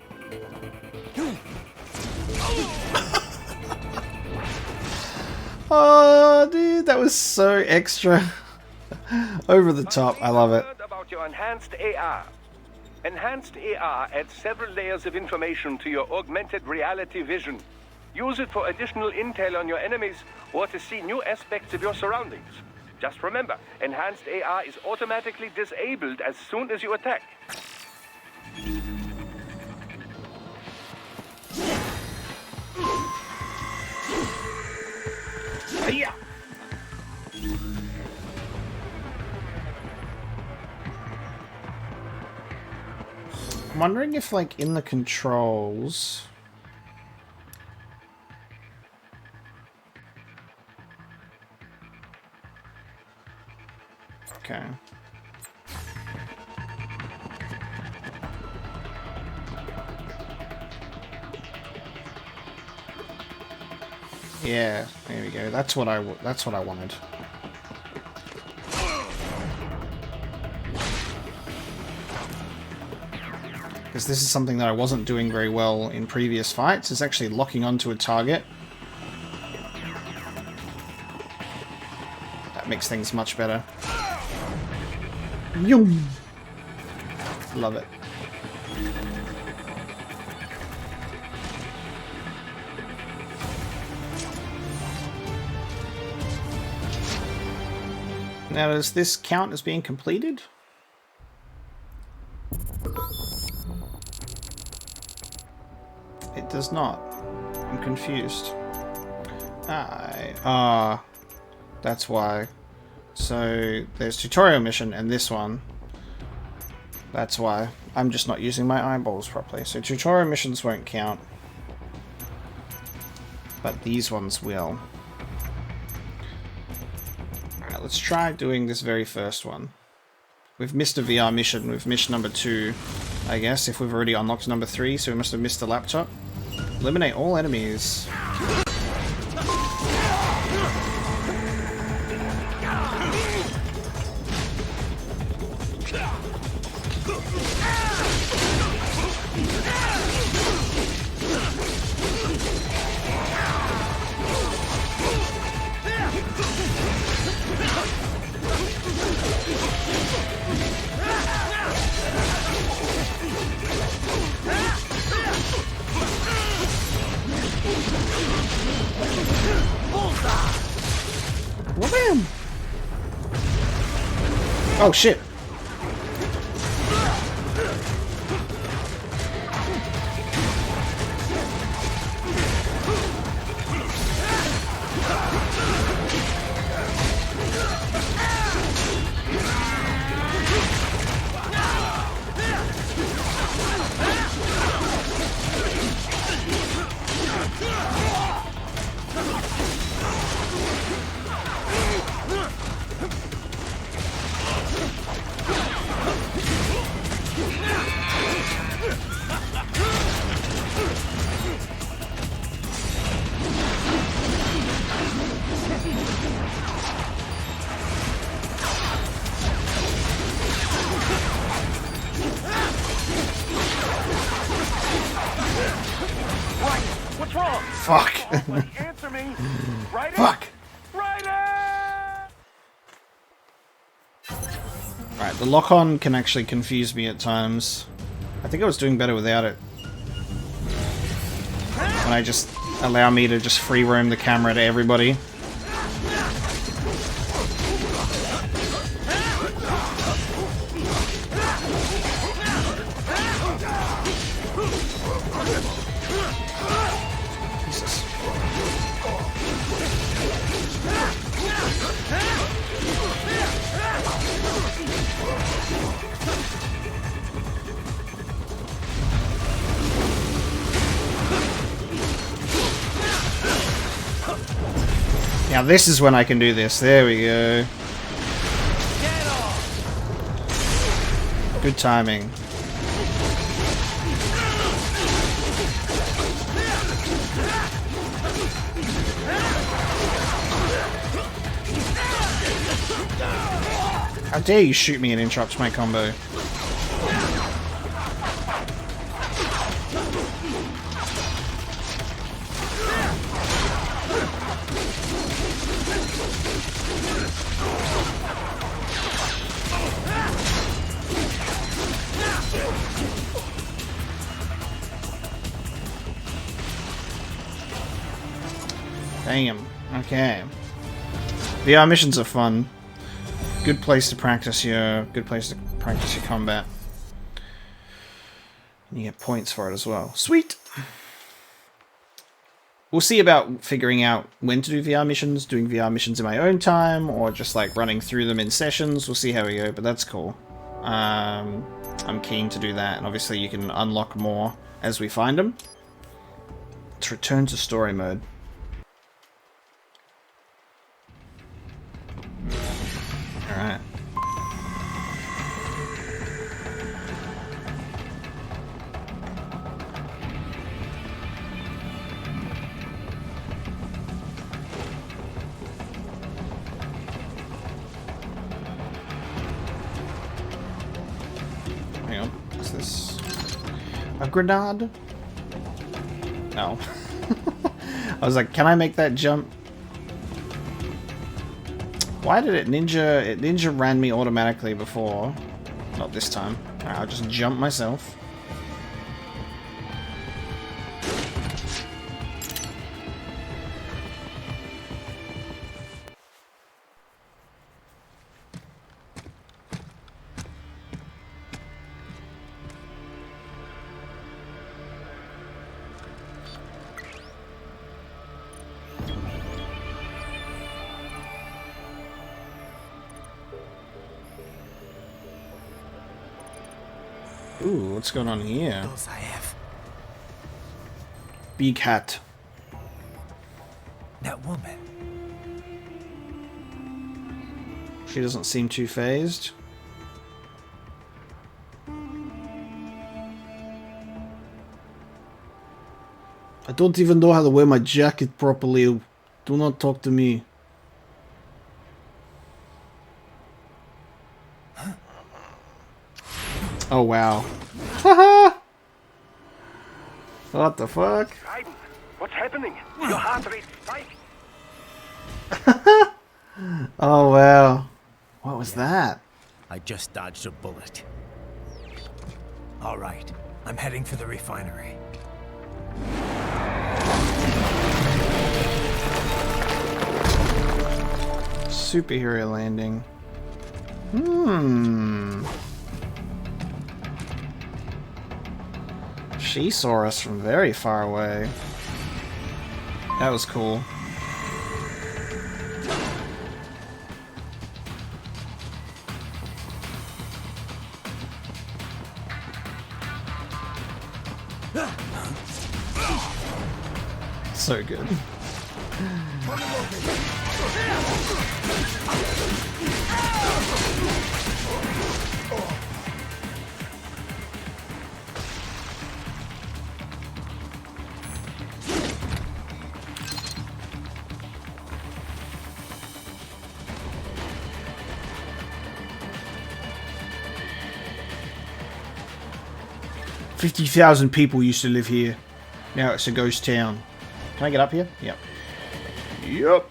A: Oh, dude, that was so extra. Over the top. I love it.
F: About your enhanced AR. Enhanced AR adds several layers of information to your augmented reality vision. Use it for additional intel on your enemies or to see new aspects of your surroundings. Just remember, enhanced AR is automatically disabled as soon as you attack. Yeah.
A: I'm wondering if, like, in the controls... Okay. Yeah, there we go. That's what I wanted. Because this is something that I wasn't doing very well in previous fights, is actually locking onto a target. That makes things much better. Yum. Love it. Now, does this count as being completed? It does not. I'm confused. That's why. So, there's tutorial mission and this one. That's why. I'm just not using my eyeballs properly. So, tutorial missions won't count. But these ones will. Alright, let's try doing this very first one. We've missed a VR mission. We've missed number 2, I guess, if we've already unlocked number 3, so we must have missed the laptop. Eliminate all enemies. Wham! Oh shit! Fuck.
F: Somebody answer me. Right?
A: Fuck.
F: Right.
A: Right, the lock-on can actually confuse me at times. I think I was doing better without it. When I just allow me to just free roam the camera to everybody. Jesus. Now this is when I can do this. There we go. Good timing. How dare you shoot me and interrupt my combo? Damn. Okay. VR missions are fun. Good place to practice your combat. And you get points for it as well. Sweet. We'll see about figuring out when to do VR missions, doing VR missions in my own time, or just like running through them in sessions. We'll see how we go, but that's cool. I'm keen to do that, and obviously you can unlock more as we find them. Let's return to story mode. Alright. Hang on, what's this? A grenade? No. I was like, can I make that jump? Why did it ninja? It ninja ran me automatically before. Not this time. Alright, I'll just jump myself. Ooh, what's going on here? Big hat.
H: That woman.
A: She doesn't seem too phased. I don't even know how to wear my jacket properly. Do not talk to me. Oh wow. Haha! What the fuck?
F: Raiden, what's happening? Your heart rate spiked.
A: Oh wow. What was that?
H: I just dodged a bullet. All right, I'm heading for the refinery.
A: Superhero landing. She saw us from very far away. That was cool. So good. 50,000 people used to live here. Now it's a ghost town. Can I get up here? Yep. Yep.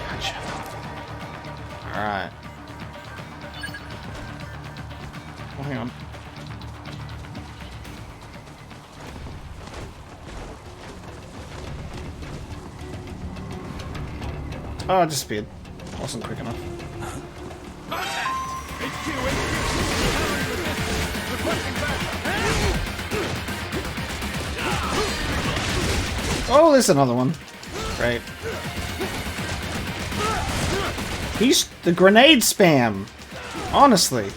A: Gotcha. Alright. Oh, hang on. Oh, it disappeared. Wasn't quick enough. Oh, there's another one. Great. He's the grenade spam. Honestly. I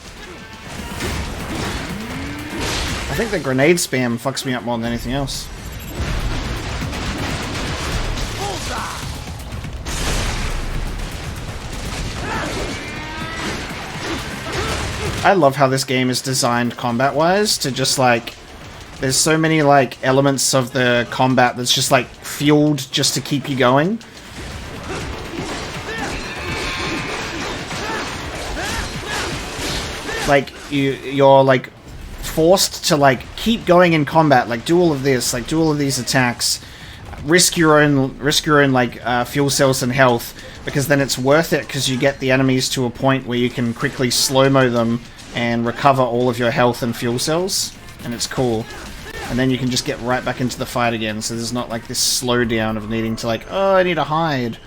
A: think the grenade spam fucks me up more than anything else. I love how this game is designed combat-wise to just, like... There's so many, like, elements of the combat that's just, like, fueled just to keep you going. Like, you're, like, forced to, like, keep going in combat. Like, do all of this, like, do all of these attacks. Risk your own, like, fuel cells and health. Because then it's worth it, because you get the enemies to a point where you can quickly slow-mo them and recover all of your health and fuel cells. And it's cool. And then you can just get right back into the fight again, so there's not like this slowdown of needing to like, oh, I need to hide.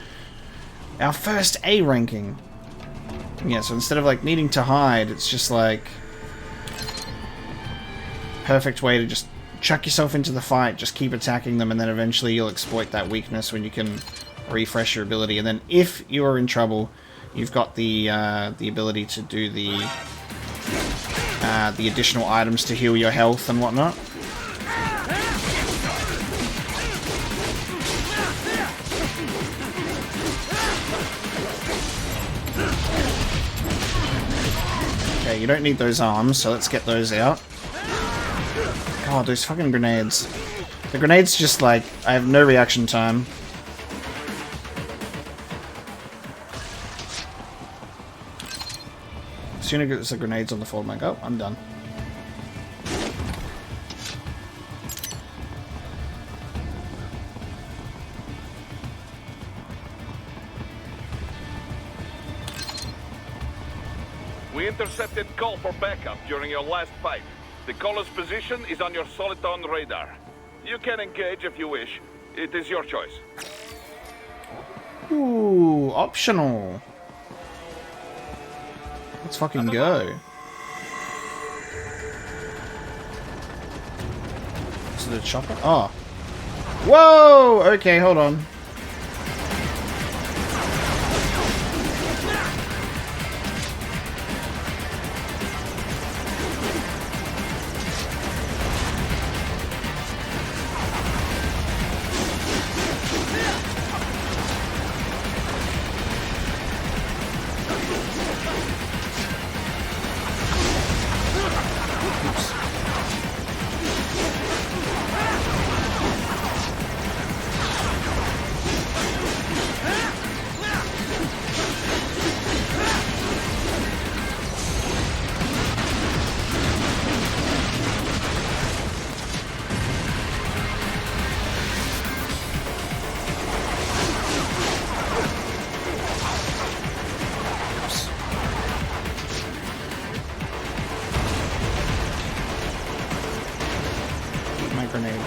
A: Our first A ranking. Yeah, so instead of like needing to hide, it's just like... perfect way to just chuck yourself into the fight, just keep attacking them, and then eventually you'll exploit that weakness when you can refresh your ability. And then if you're in trouble, you've got the ability to do the additional items to heal your health and whatnot. Okay, you don't need those arms, so let's get those out. God, those fucking grenades. The grenades just like, I have no reaction time. As soon as the grenades on the floor, I'm like, oh, I'm done.
B: We intercepted call for backup during your last fight. The caller's position is on your Soliton radar. You can engage if you wish. It is your choice.
A: Ooh, optional. Let's fucking go. Is it a chopper? Oh. Whoa! Okay, hold on. Grenade.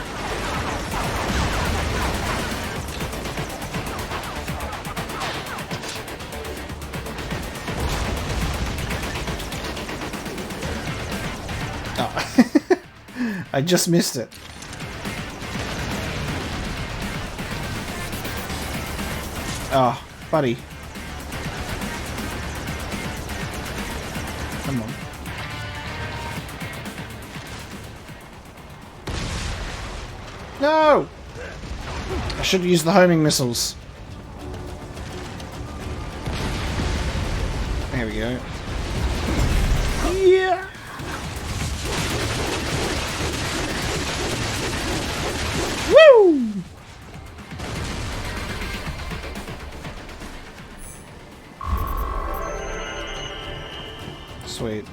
A: Oh. I just missed it. Oh, buddy. Come on. No! I should have used the homing missiles. There we go. Yeah! Woo! Sweet.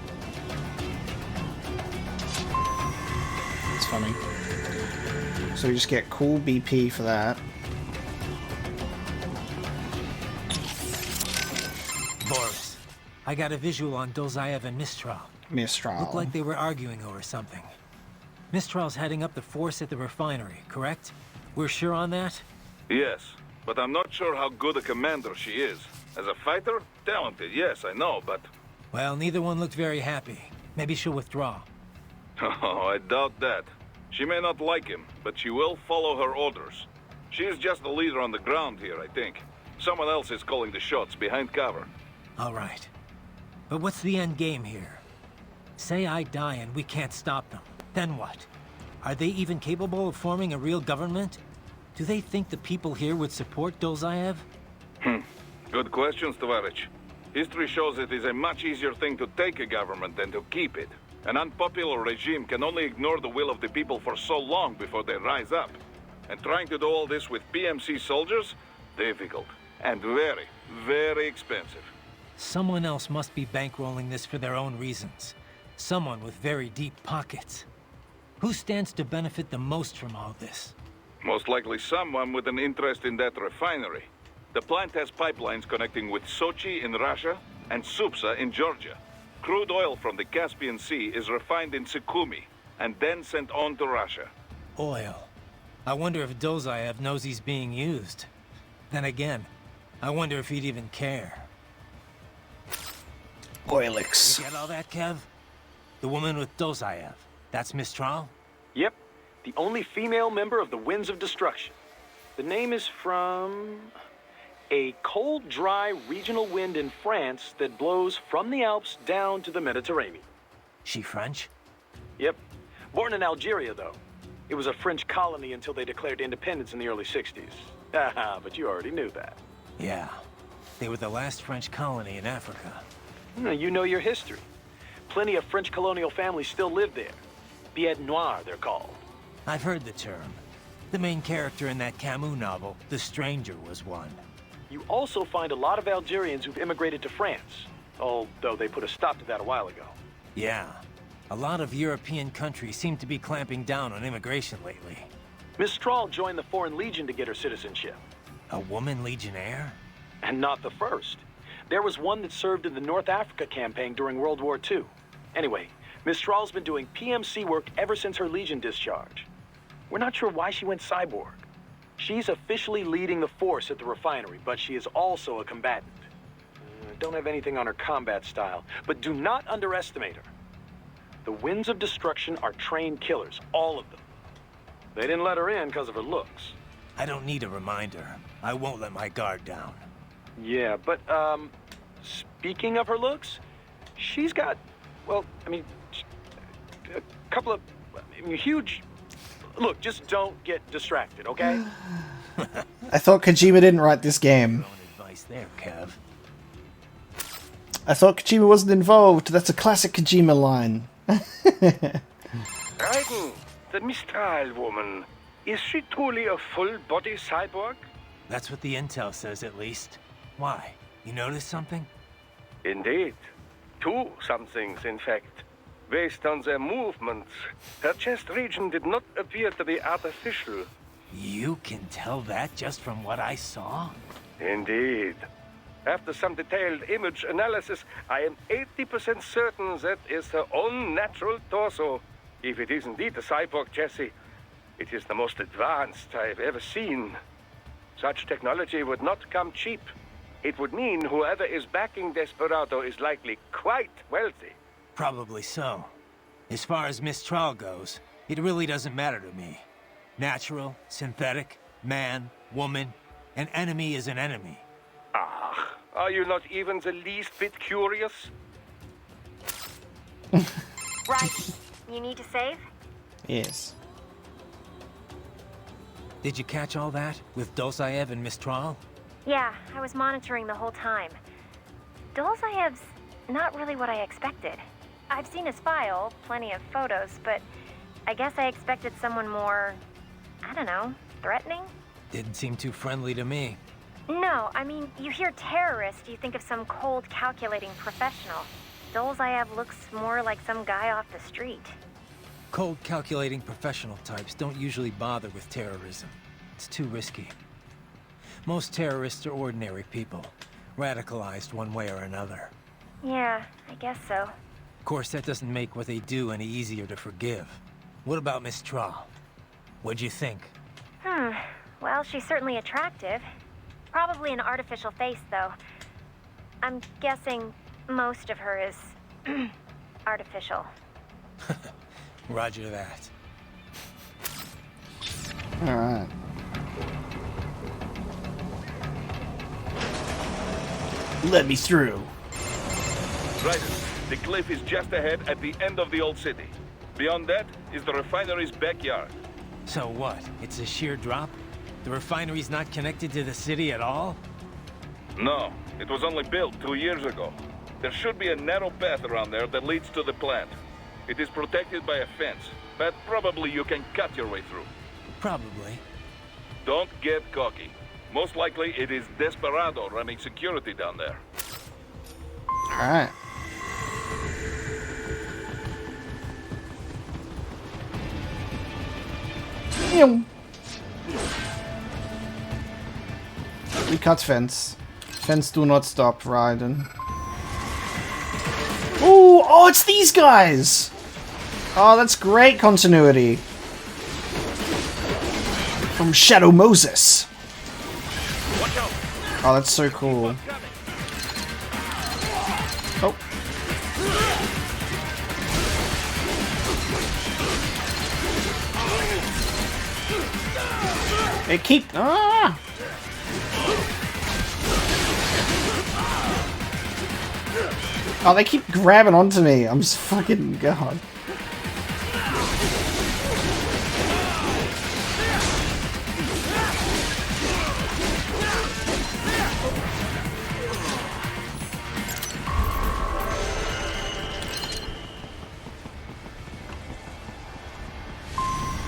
A: That's funny. So we just get cool BP for that.
H: Boris, I got a visual on Dolzaev and Mistral.
A: Mistral.
H: Looked like they were arguing over something. Mistral's heading up the force at the refinery, correct? We're sure on that?
B: Yes, but I'm not sure how good a commander she is. As a fighter, talented, yes, I know, but...
H: Well, neither one looked very happy. Maybe she'll withdraw.
B: Oh, I doubt that. She may not like him, but she will follow her orders. She is just the leader on the ground here, I think. Someone else is calling the shots behind cover.
H: All right. But what's the end game here? Say I die and we can't stop them. Then what? Are they even capable of forming a real government? Do they think the people here would support Dolzaev?
B: Good questions, Tovarich. History shows it is a much easier thing to take a government than to keep it. An unpopular regime can only ignore the will of the people for so long before they rise up. And trying to do all this with PMC soldiers? Difficult. And very, very expensive.
H: Someone else must be bankrolling this for their own reasons. Someone with very deep pockets. Who stands to benefit the most from all this?
B: Most likely someone with an interest in that refinery. The plant has pipelines connecting with Sochi in Russia and Supsa in Georgia. Crude oil from the Caspian Sea is refined in Sukhumi and then sent on to Russia.
H: Oil. I wonder if Dolzaev knows he's being used. Then again, I wonder if he'd even care.
A: Oilix.
H: You get all that, Kev? The woman with Dolzaev. That's Mistral?
C: Yep. The only female member of the Winds of Destruction. The name is from... a cold, dry regional wind in France that blows from the Alps down to the Mediterranean.
H: She French?
C: Yep. Born in Algeria, though. It was a French colony until they declared independence in the early 60s. Haha, but you already knew that.
H: Yeah. They were the last French colony in Africa.
C: You know your history. Plenty of French colonial families still live there. Bêtes Noires, they're called.
H: I've heard the term. The main character in that Camus novel, The Stranger, was one.
C: You also find a lot of Algerians who've immigrated to France, although they put a stop to that a while ago.
H: Yeah. A lot of European countries seem to be clamping down on immigration lately.
C: Mistral joined the Foreign Legion to get her citizenship.
H: A woman legionnaire?
C: And not the first. There was one that served in the North Africa campaign during World War II. Anyway, Mistral's been doing PMC work ever since her Legion discharge. We're not sure why she went cyborg. She's officially leading the force at the refinery, but she is also a combatant. Don't have anything on her combat style, but do not underestimate her. The Winds of Destruction are trained killers, all of them. They didn't let her in because of her looks.
H: I don't need a reminder. I won't let my guard down.
C: Yeah, but, speaking of her looks, she's got, well, I mean, a couple of huge... Look, just don't get distracted, okay?
A: I thought Kojima didn't write this game.
H: Your own advice there, Kev.
A: I thought Kojima wasn't involved. That's a classic Kojima line.
F: Raiden, the Mistral woman, is she truly a full-body cyborg?
H: That's what the intel says, at least. Why? You notice something?
F: Indeed. Two somethings, in fact. Based on their movements, her chest region did not appear to be artificial.
H: You can tell that just from what I saw?
F: Indeed. After some detailed image analysis, I am 80% certain that is her own natural torso. If it is indeed a cyborg chassis, it is the most advanced I've ever seen. Such technology would not come cheap. It would mean whoever is backing Desperado is likely quite wealthy.
H: Probably so. As far as Mistral goes, it really doesn't matter to me. Natural, synthetic, man, woman, an enemy is an enemy.
F: Ah, are you not even the least bit curious?
D: Right. You need to save?
A: Yes.
H: Did you catch all that? With Dolzaev and Mistral?
D: Yeah, I was monitoring the whole time. Dolzaev's not really what I expected. I've seen his file, plenty of photos, but I guess I expected someone more, I don't know, threatening?
H: Didn't seem too friendly to me.
D: No, I mean, you hear terrorist, you think of some cold, calculating professional. Dolzaev looks more like some guy off the street.
H: Cold, calculating professional types don't usually bother with terrorism. It's too risky. Most terrorists are ordinary people, radicalized one way or another.
D: Yeah, I guess so.
H: Of course, that doesn't make what they do any easier to forgive. What about Mistral? What'd you think?
D: Well, she's certainly attractive. Probably an artificial face, though. I'm guessing most of her is artificial.
H: Roger that.
A: Alright. Let me through.
B: Right. The cliff is just ahead at the end of the old city. Beyond that is the refinery's backyard.
H: So what? It's a sheer drop? The refinery's not connected to the city at all?
B: No, it was only built 2 years ago. There should be a narrow path around there that leads to the plant. It is protected by a fence, but probably you can cut your way through.
H: Probably.
B: Don't get cocky. Most likely it is Desperado running security down there.
A: Alright. We cut fence. Fence do not stop, Raiden. Ooh, oh, it's these guys! Oh, that's great continuity. From Shadow Moses. Oh, that's so cool. Oh. They keep... Ah! Oh, they keep grabbing onto me. I'm just fucking... God.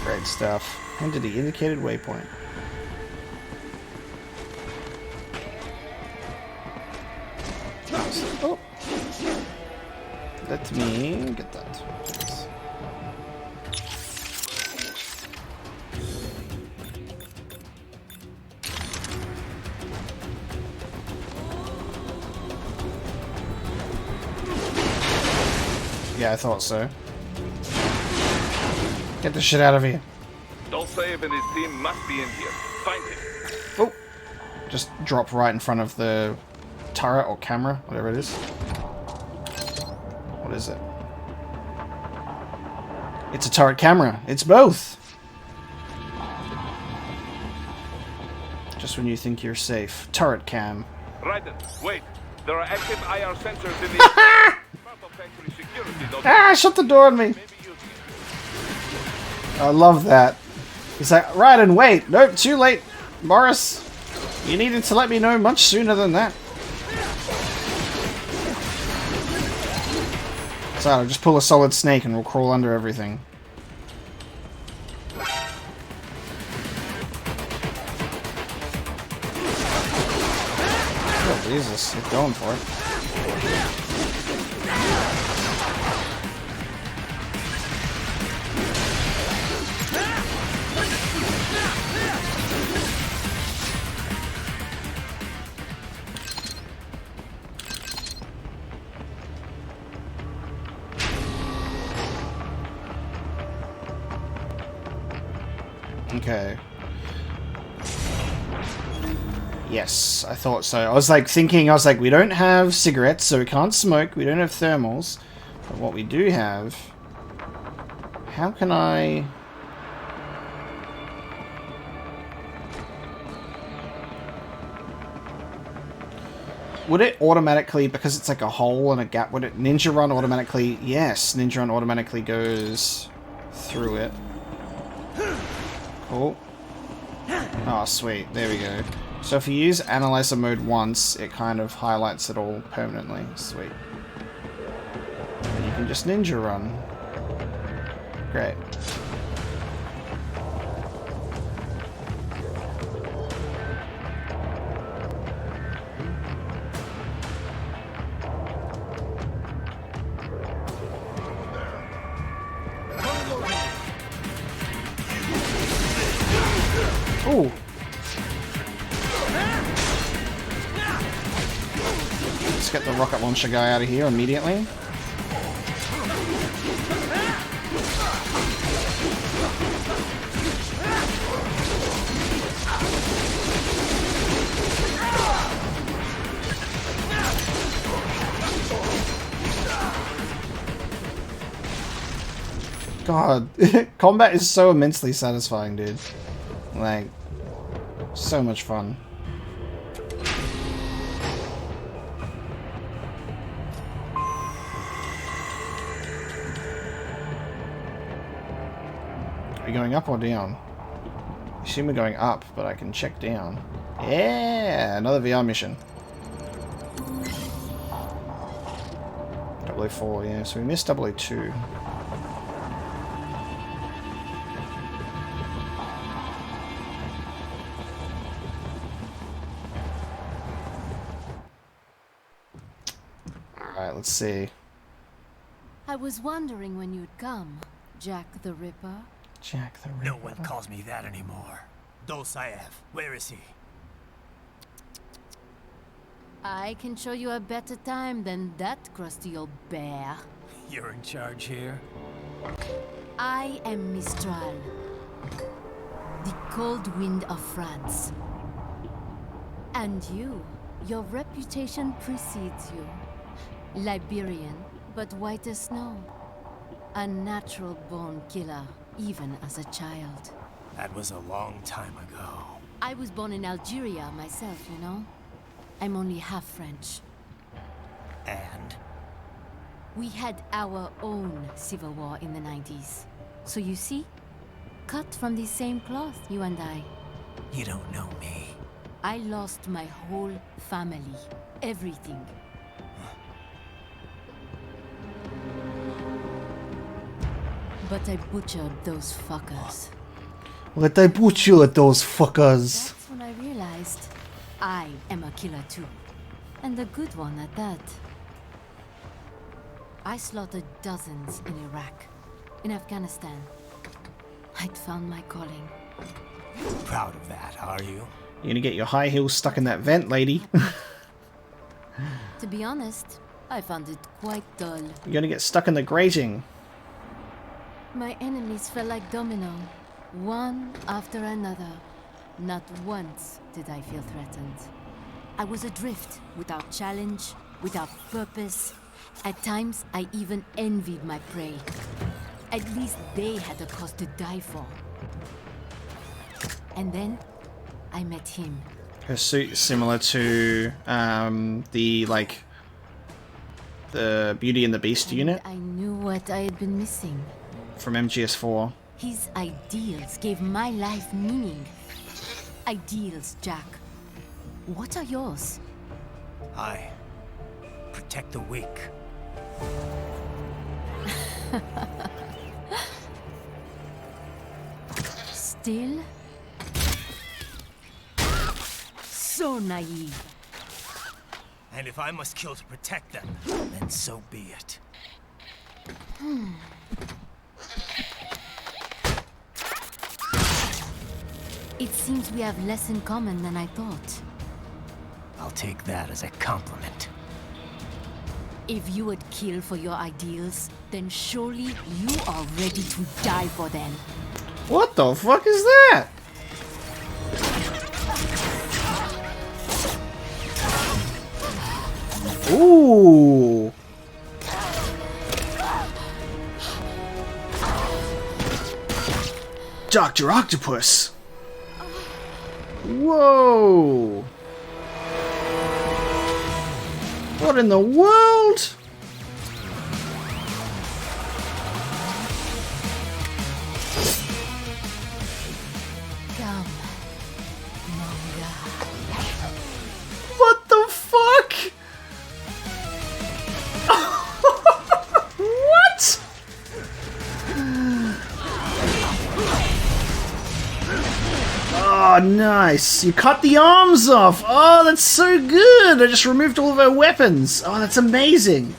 A: Great stuff. Into the indicated waypoint. Oh. Let me get that, please. Yeah, I thought so. Get the shit out of here.
B: Dolcev and his team must be in here. Find him.
A: Oh! Just drop right in front of the turret or camera, whatever it is. What is it? It's a turret camera. It's both! Just when you think you're safe. Turret cam.
B: Raiden, wait. There are active IR sensors in the... factory security.
A: Ah! Shut the door on me! I love that. He's like, Raiden, wait! Nope, too late, Boris. You needed to let me know much sooner than that. So I'll just pull a solid snake and we'll crawl under everything. Oh, Jesus, he's going for it. Okay. Yes, I thought so. I was like thinking, we don't have cigarettes, so we can't smoke. We don't have thermals. But what we do have... How can I... Would it automatically, because it's like a hole and a gap, would it Ninja Run automatically... Yes, Ninja Run automatically goes through it. Cool. Oh, sweet. There we go. So if you use Analyzer mode once, it kind of highlights it all permanently. Sweet. And you can just Ninja Run. Great. Ooh. Let's get the rocket launcher guy out of here immediately. God, combat is so immensely satisfying, dude. Like, so much fun. Are we going up or down? I assume we're going up, but I can check down. Yeah, another VR mission. 004, yeah, so we missed 002. Alright, let's see.
J: I was wondering when you'd come, Jack the Ripper.
A: Jack the Ripper.
H: No one calls me that anymore. Dosaev, where is he?
J: I can show you a better time than that crusty old bear.
H: You're in charge here?
J: I am Mistral, the cold wind of France. And you, your reputation precedes you. Liberian, but white as snow. A natural-born killer, even as a child.
H: That was a long time ago.
J: I was born in Algeria myself, you know? I'm only half French.
H: And?
J: We had our own civil war in the 90s. So you see? Cut from the same cloth, you and I.
H: You don't know me.
J: I lost my whole family. Everything. But I butchered those fuckers.
A: But I butchered those fuckers.
J: That's when I realized I am a killer too. And a good one at that. I slaughtered dozens in Iraq, in Afghanistan. I'd found my calling.
H: Proud of that, are you?
A: You're gonna get your high heels stuck in that vent, lady.
J: To be honest, I found it quite dull.
A: You're gonna get stuck in the grating.
J: My enemies fell like domino, one after another. Not once did I feel threatened. I was adrift, without challenge, without purpose. At times, I even envied my prey. At least they had a cause to die for. And then, I met him.
A: Her suit is similar to the Beauty and the Beast
J: And
A: unit
J: I knew what I had been missing.
A: from MGS4.
J: His ideals gave my life meaning. Ideals, Jack. What are yours?
H: I protect the weak.
J: Still? So naive.
H: And if I must kill to protect them, then so be it.
J: It seems we have less in common than I thought.
H: I'll take that as a compliment.
J: If you would kill for your ideals, then surely you are ready to die for them.
A: What the fuck is that? Ooh. Dr. Octopus. Whoa. What in the world?
J: Come, Manga.
A: What the fuck? What? Oh, nice. You cut the arms off. Oh, that's so good. I just removed all of her weapons. Oh, that's amazing.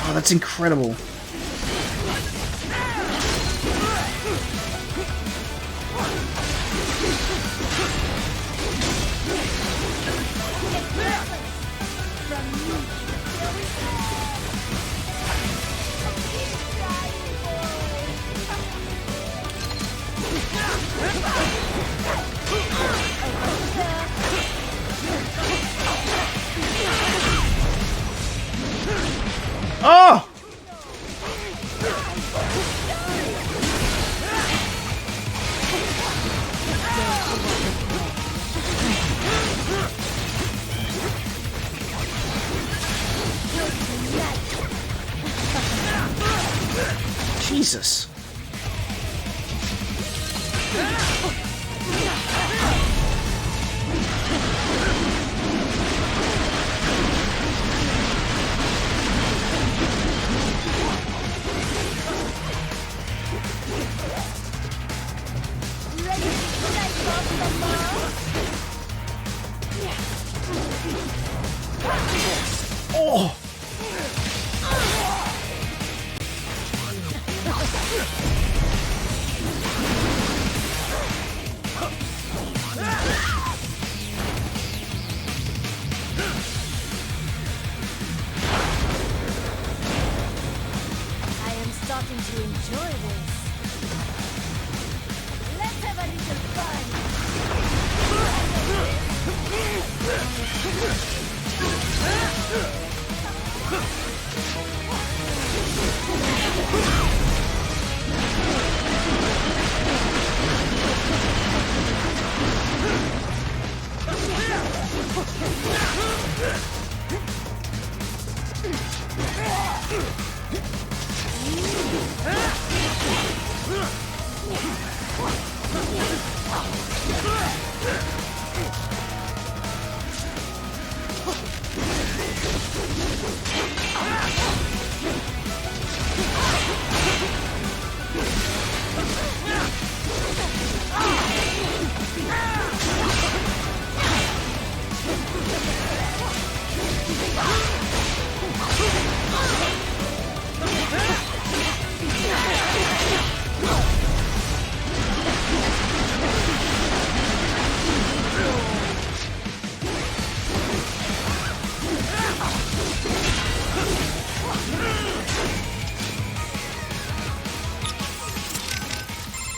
A: Oh, that's incredible. Jesus. Oh!
J: I am starting to enjoy this. Let's have a little fun.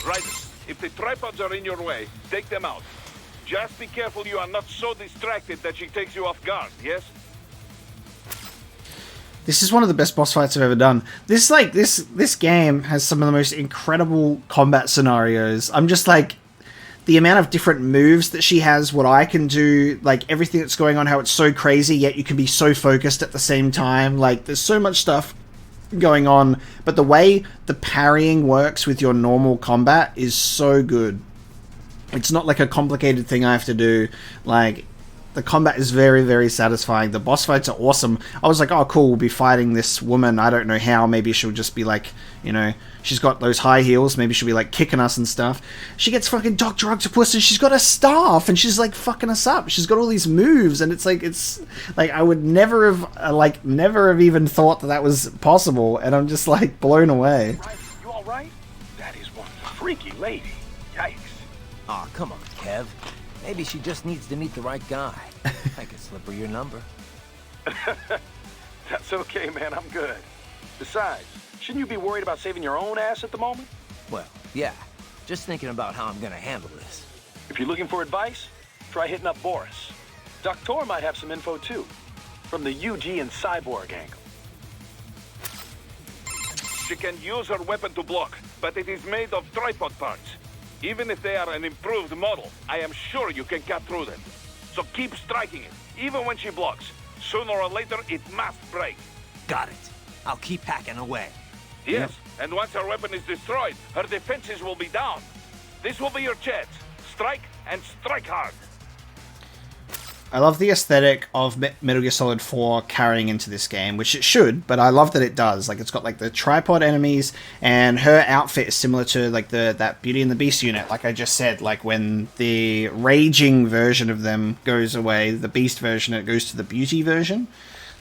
B: Riders, if the tripods are in your way, take them out. Just be careful you are not so distracted that she takes you off guard, yes?
A: This is one of the best boss fights I've ever done. This game has some of the most incredible combat scenarios. I'm just like, the amount of different moves that she has, what I can do, like everything that's going on, how it's so crazy, yet you can be so focused at the same time. Like, there's so much stuff going on, but the way the parrying works with your normal combat is so good. It's not like a complicated thing I have to do. Like, the combat is very, very satisfying. The boss fights are awesome. I was like, oh cool, we'll be fighting this woman. I don't know how. Maybe she'll just be like, you know, she's got those high heels. Maybe she'll be like kicking us and stuff. She gets fucking Dr. Octopus and she's got a staff and she's like fucking us up. She's got all these moves and it's like I would never have even thought that was possible, and I'm just like blown away.
F: Right, you all right? That is one freaky lady. Yikes.
E: Aw, come on, Kev. Maybe she just needs to meet the right guy. I could slip her your number.
C: That's okay, man. I'm good. Besides, shouldn't you be worried about saving your own ass at the moment?
E: Well, yeah. Just thinking about how I'm gonna handle this.
C: If you're looking for advice, try hitting up Boris. Dr. might have some info, too. From the UG and Cyborg angle.
B: She can use her weapon to block, but it is made of tripod parts. Even if they are an improved model, I am sure you can cut through them. So keep striking it, even when she blocks. Sooner or later, it must break.
E: Got it. I'll keep hacking away.
B: Yes, and once her weapon is destroyed, her defenses will be down. This will be your chance. Strike, and strike hard.
A: I love the aesthetic of Metal Gear Solid 4 carrying into this game, which it should, but I love that it does. Like, it's got like the tripod enemies, and her outfit is similar to like that Beauty and the Beast unit. Like I just said, like when the raging version of them goes away, the Beast version, it goes to the Beauty version.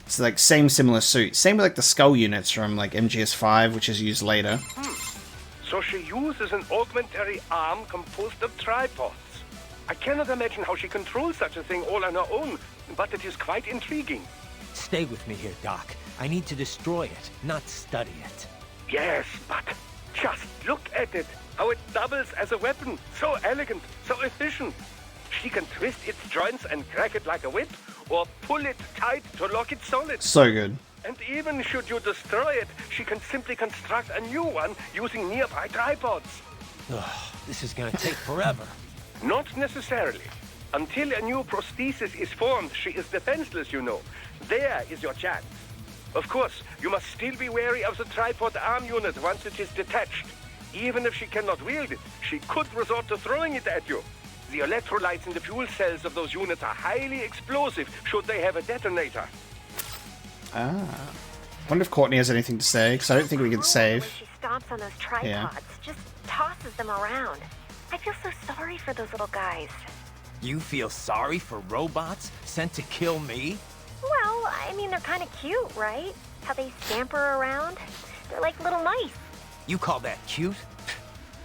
A: It's like same similar suit. Same with like the skull units from like MGS5, which is used later.
F: So she uses an augmentary arm composed of tripods. I cannot imagine how she controls such a thing all on her own, but it is quite intriguing.
H: Stay with me here, Doc. I need to destroy it, not study it.
F: Yes, but just look at it. How it doubles as a weapon. So elegant, so efficient. She can twist its joints and crack it like a whip, or pull it tight to lock it solid.
A: So good.
F: And even should you destroy it, she can simply construct a new one using nearby tripods.
H: Ugh, this is gonna take forever.
F: Not necessarily. Until a new prosthesis is formed, she is defenseless, you know. There is your chance. Of course, you must still be wary of the tripod arm unit once it is detached. Even if she cannot wield it, she could resort to throwing it at you. The electrolytes in the fuel cells of those units are highly explosive should they have a detonator.
A: Ah. Wonder if Courtney has anything to say, because I don't think we can save.
D: When she stomps on those tripods,
A: Yeah.
D: just tosses them around. I feel so sorry for those little guys.
H: You feel sorry for robots sent to kill me?
D: Well, I mean, they're kind of cute, right? How they scamper around. They're like little mice.
H: You call that cute?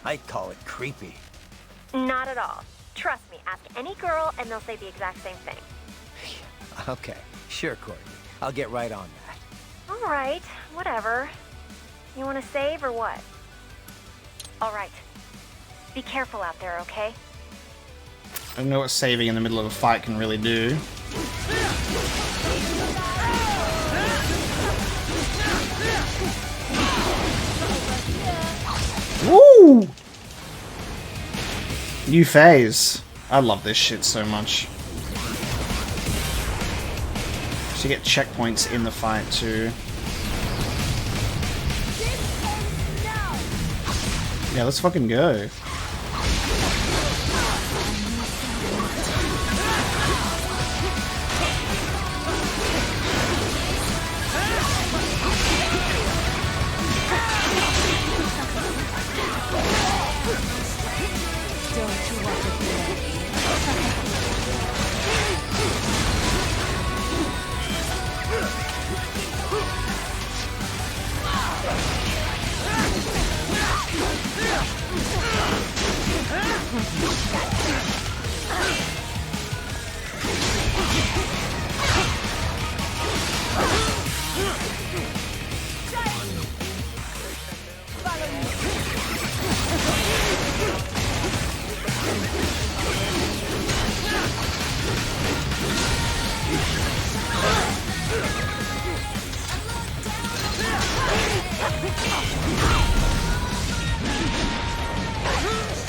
H: I'd call it creepy.
D: Not at all. Trust me, ask any girl and they'll say the exact same thing.
H: Okay, sure, Courtney. I'll get right on that.
D: All right, whatever. You want to save or what? All right. Be careful out there, okay?
A: I don't know what saving in the middle of a fight can really do. Woo! New phase. I love this shit so much. So you get checkpoints in the fight too. Yeah, let's fucking go.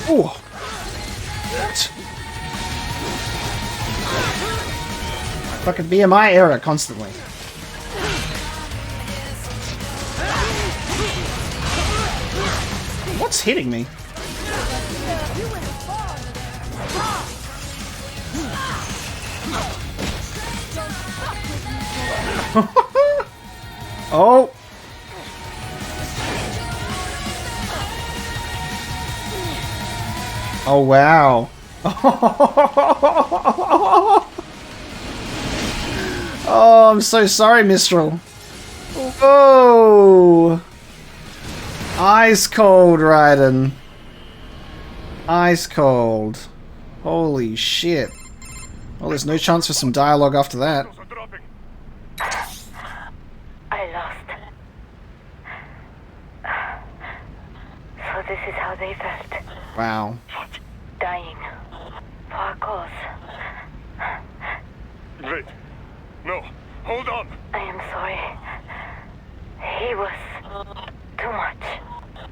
A: Ooh. What? Fucking BMI era constantly. What's hitting me? Oh. Oh, wow. Oh, I'm so sorry, Mistral. Whoa. Ice cold, Raiden. Ice cold. Holy shit. Well, there's no chance for some dialogue after that.
D: I lost. So this is how they felt.
A: Wow.
D: Dying. For a cause.
F: Wait. No. Hold on.
D: I am sorry. He was too much.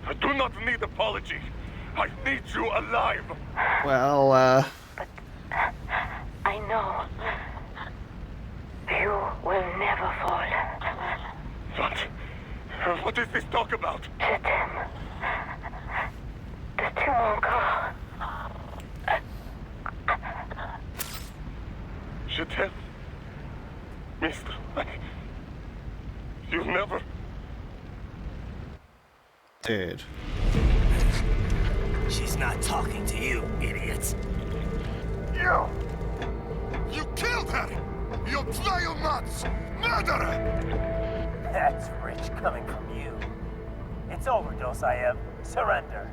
F: I do not need apology. I need you alive.
A: Well,
D: But I know you will never fall.
F: What? What is this talk about?
D: Je t'aime. De tout mon corps.
F: Je t'aime. Mister, you never...
A: dude.
E: She's not talking to you, idiot.
F: You! You killed her! You bionuts! Murderer!
K: That's rich coming from you. It's overdose, I am. Surrender.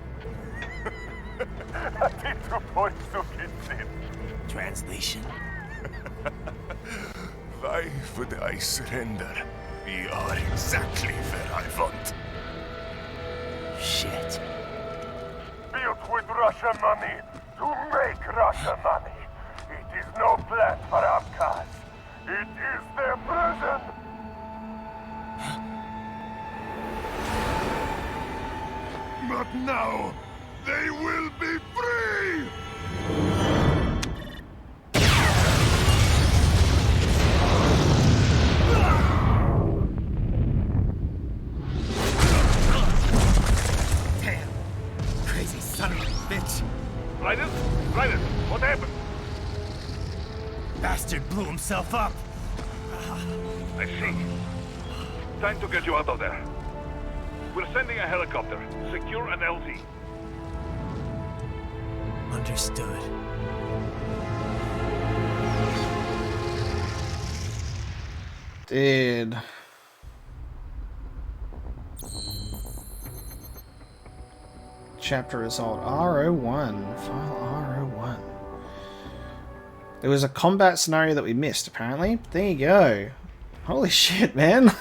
E: Translation?
F: Why would I surrender? We are exactly where I want.
E: Shit.
F: Built with Russian money to make Russian money. It is no plan for Abkhaz. It is their prison. But now, they will be free!
I: blew himself up.
B: I see. Time to get you out of there. We're sending a helicopter. Secure an LZ.
I: Understood.
A: Dude. Chapter result R01. File R01. There was a combat scenario that we missed, apparently. There you go. Holy shit, man.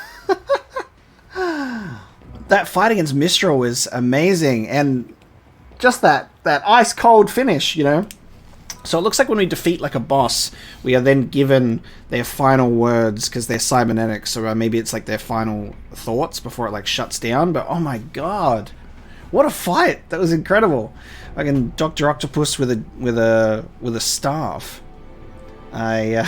A: That fight against Mistral was amazing, and just that ice cold finish, you know. So it looks like when we defeat like a boss, we are then given their final words because they're cybernetics, so maybe it's like their final thoughts before it like shuts down. But oh my god, what a fight! That was incredible. Like in Dr. Octopus with a staff. I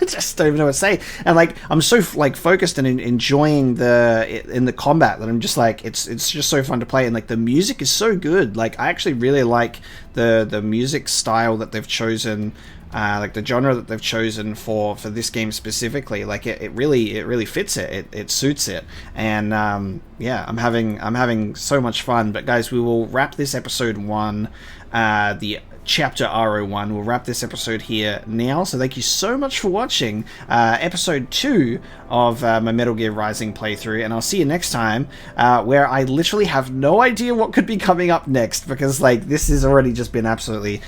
A: just don't even know what to say. And like I'm so like focused and enjoying the combat that I'm just like it's just so fun to play, and like the music is so good. Like I actually really like the music style that they've chosen, like the genre that they've chosen for this game specifically. Like it really fits it suits it, and yeah, I'm having so much fun. But guys, we will wrap this episode 1, the Chapter R01. We'll wrap this episode here now, so thank you so much for watching episode 2 of my Metal Gear Rising playthrough, and I'll see you next time, where I literally have no idea what could be coming up next, because like this has already just been absolutely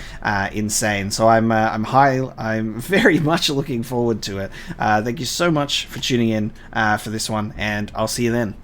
A: insane. So I'm very much looking forward to it. Thank you so much for tuning in for this one, and I'll see you then.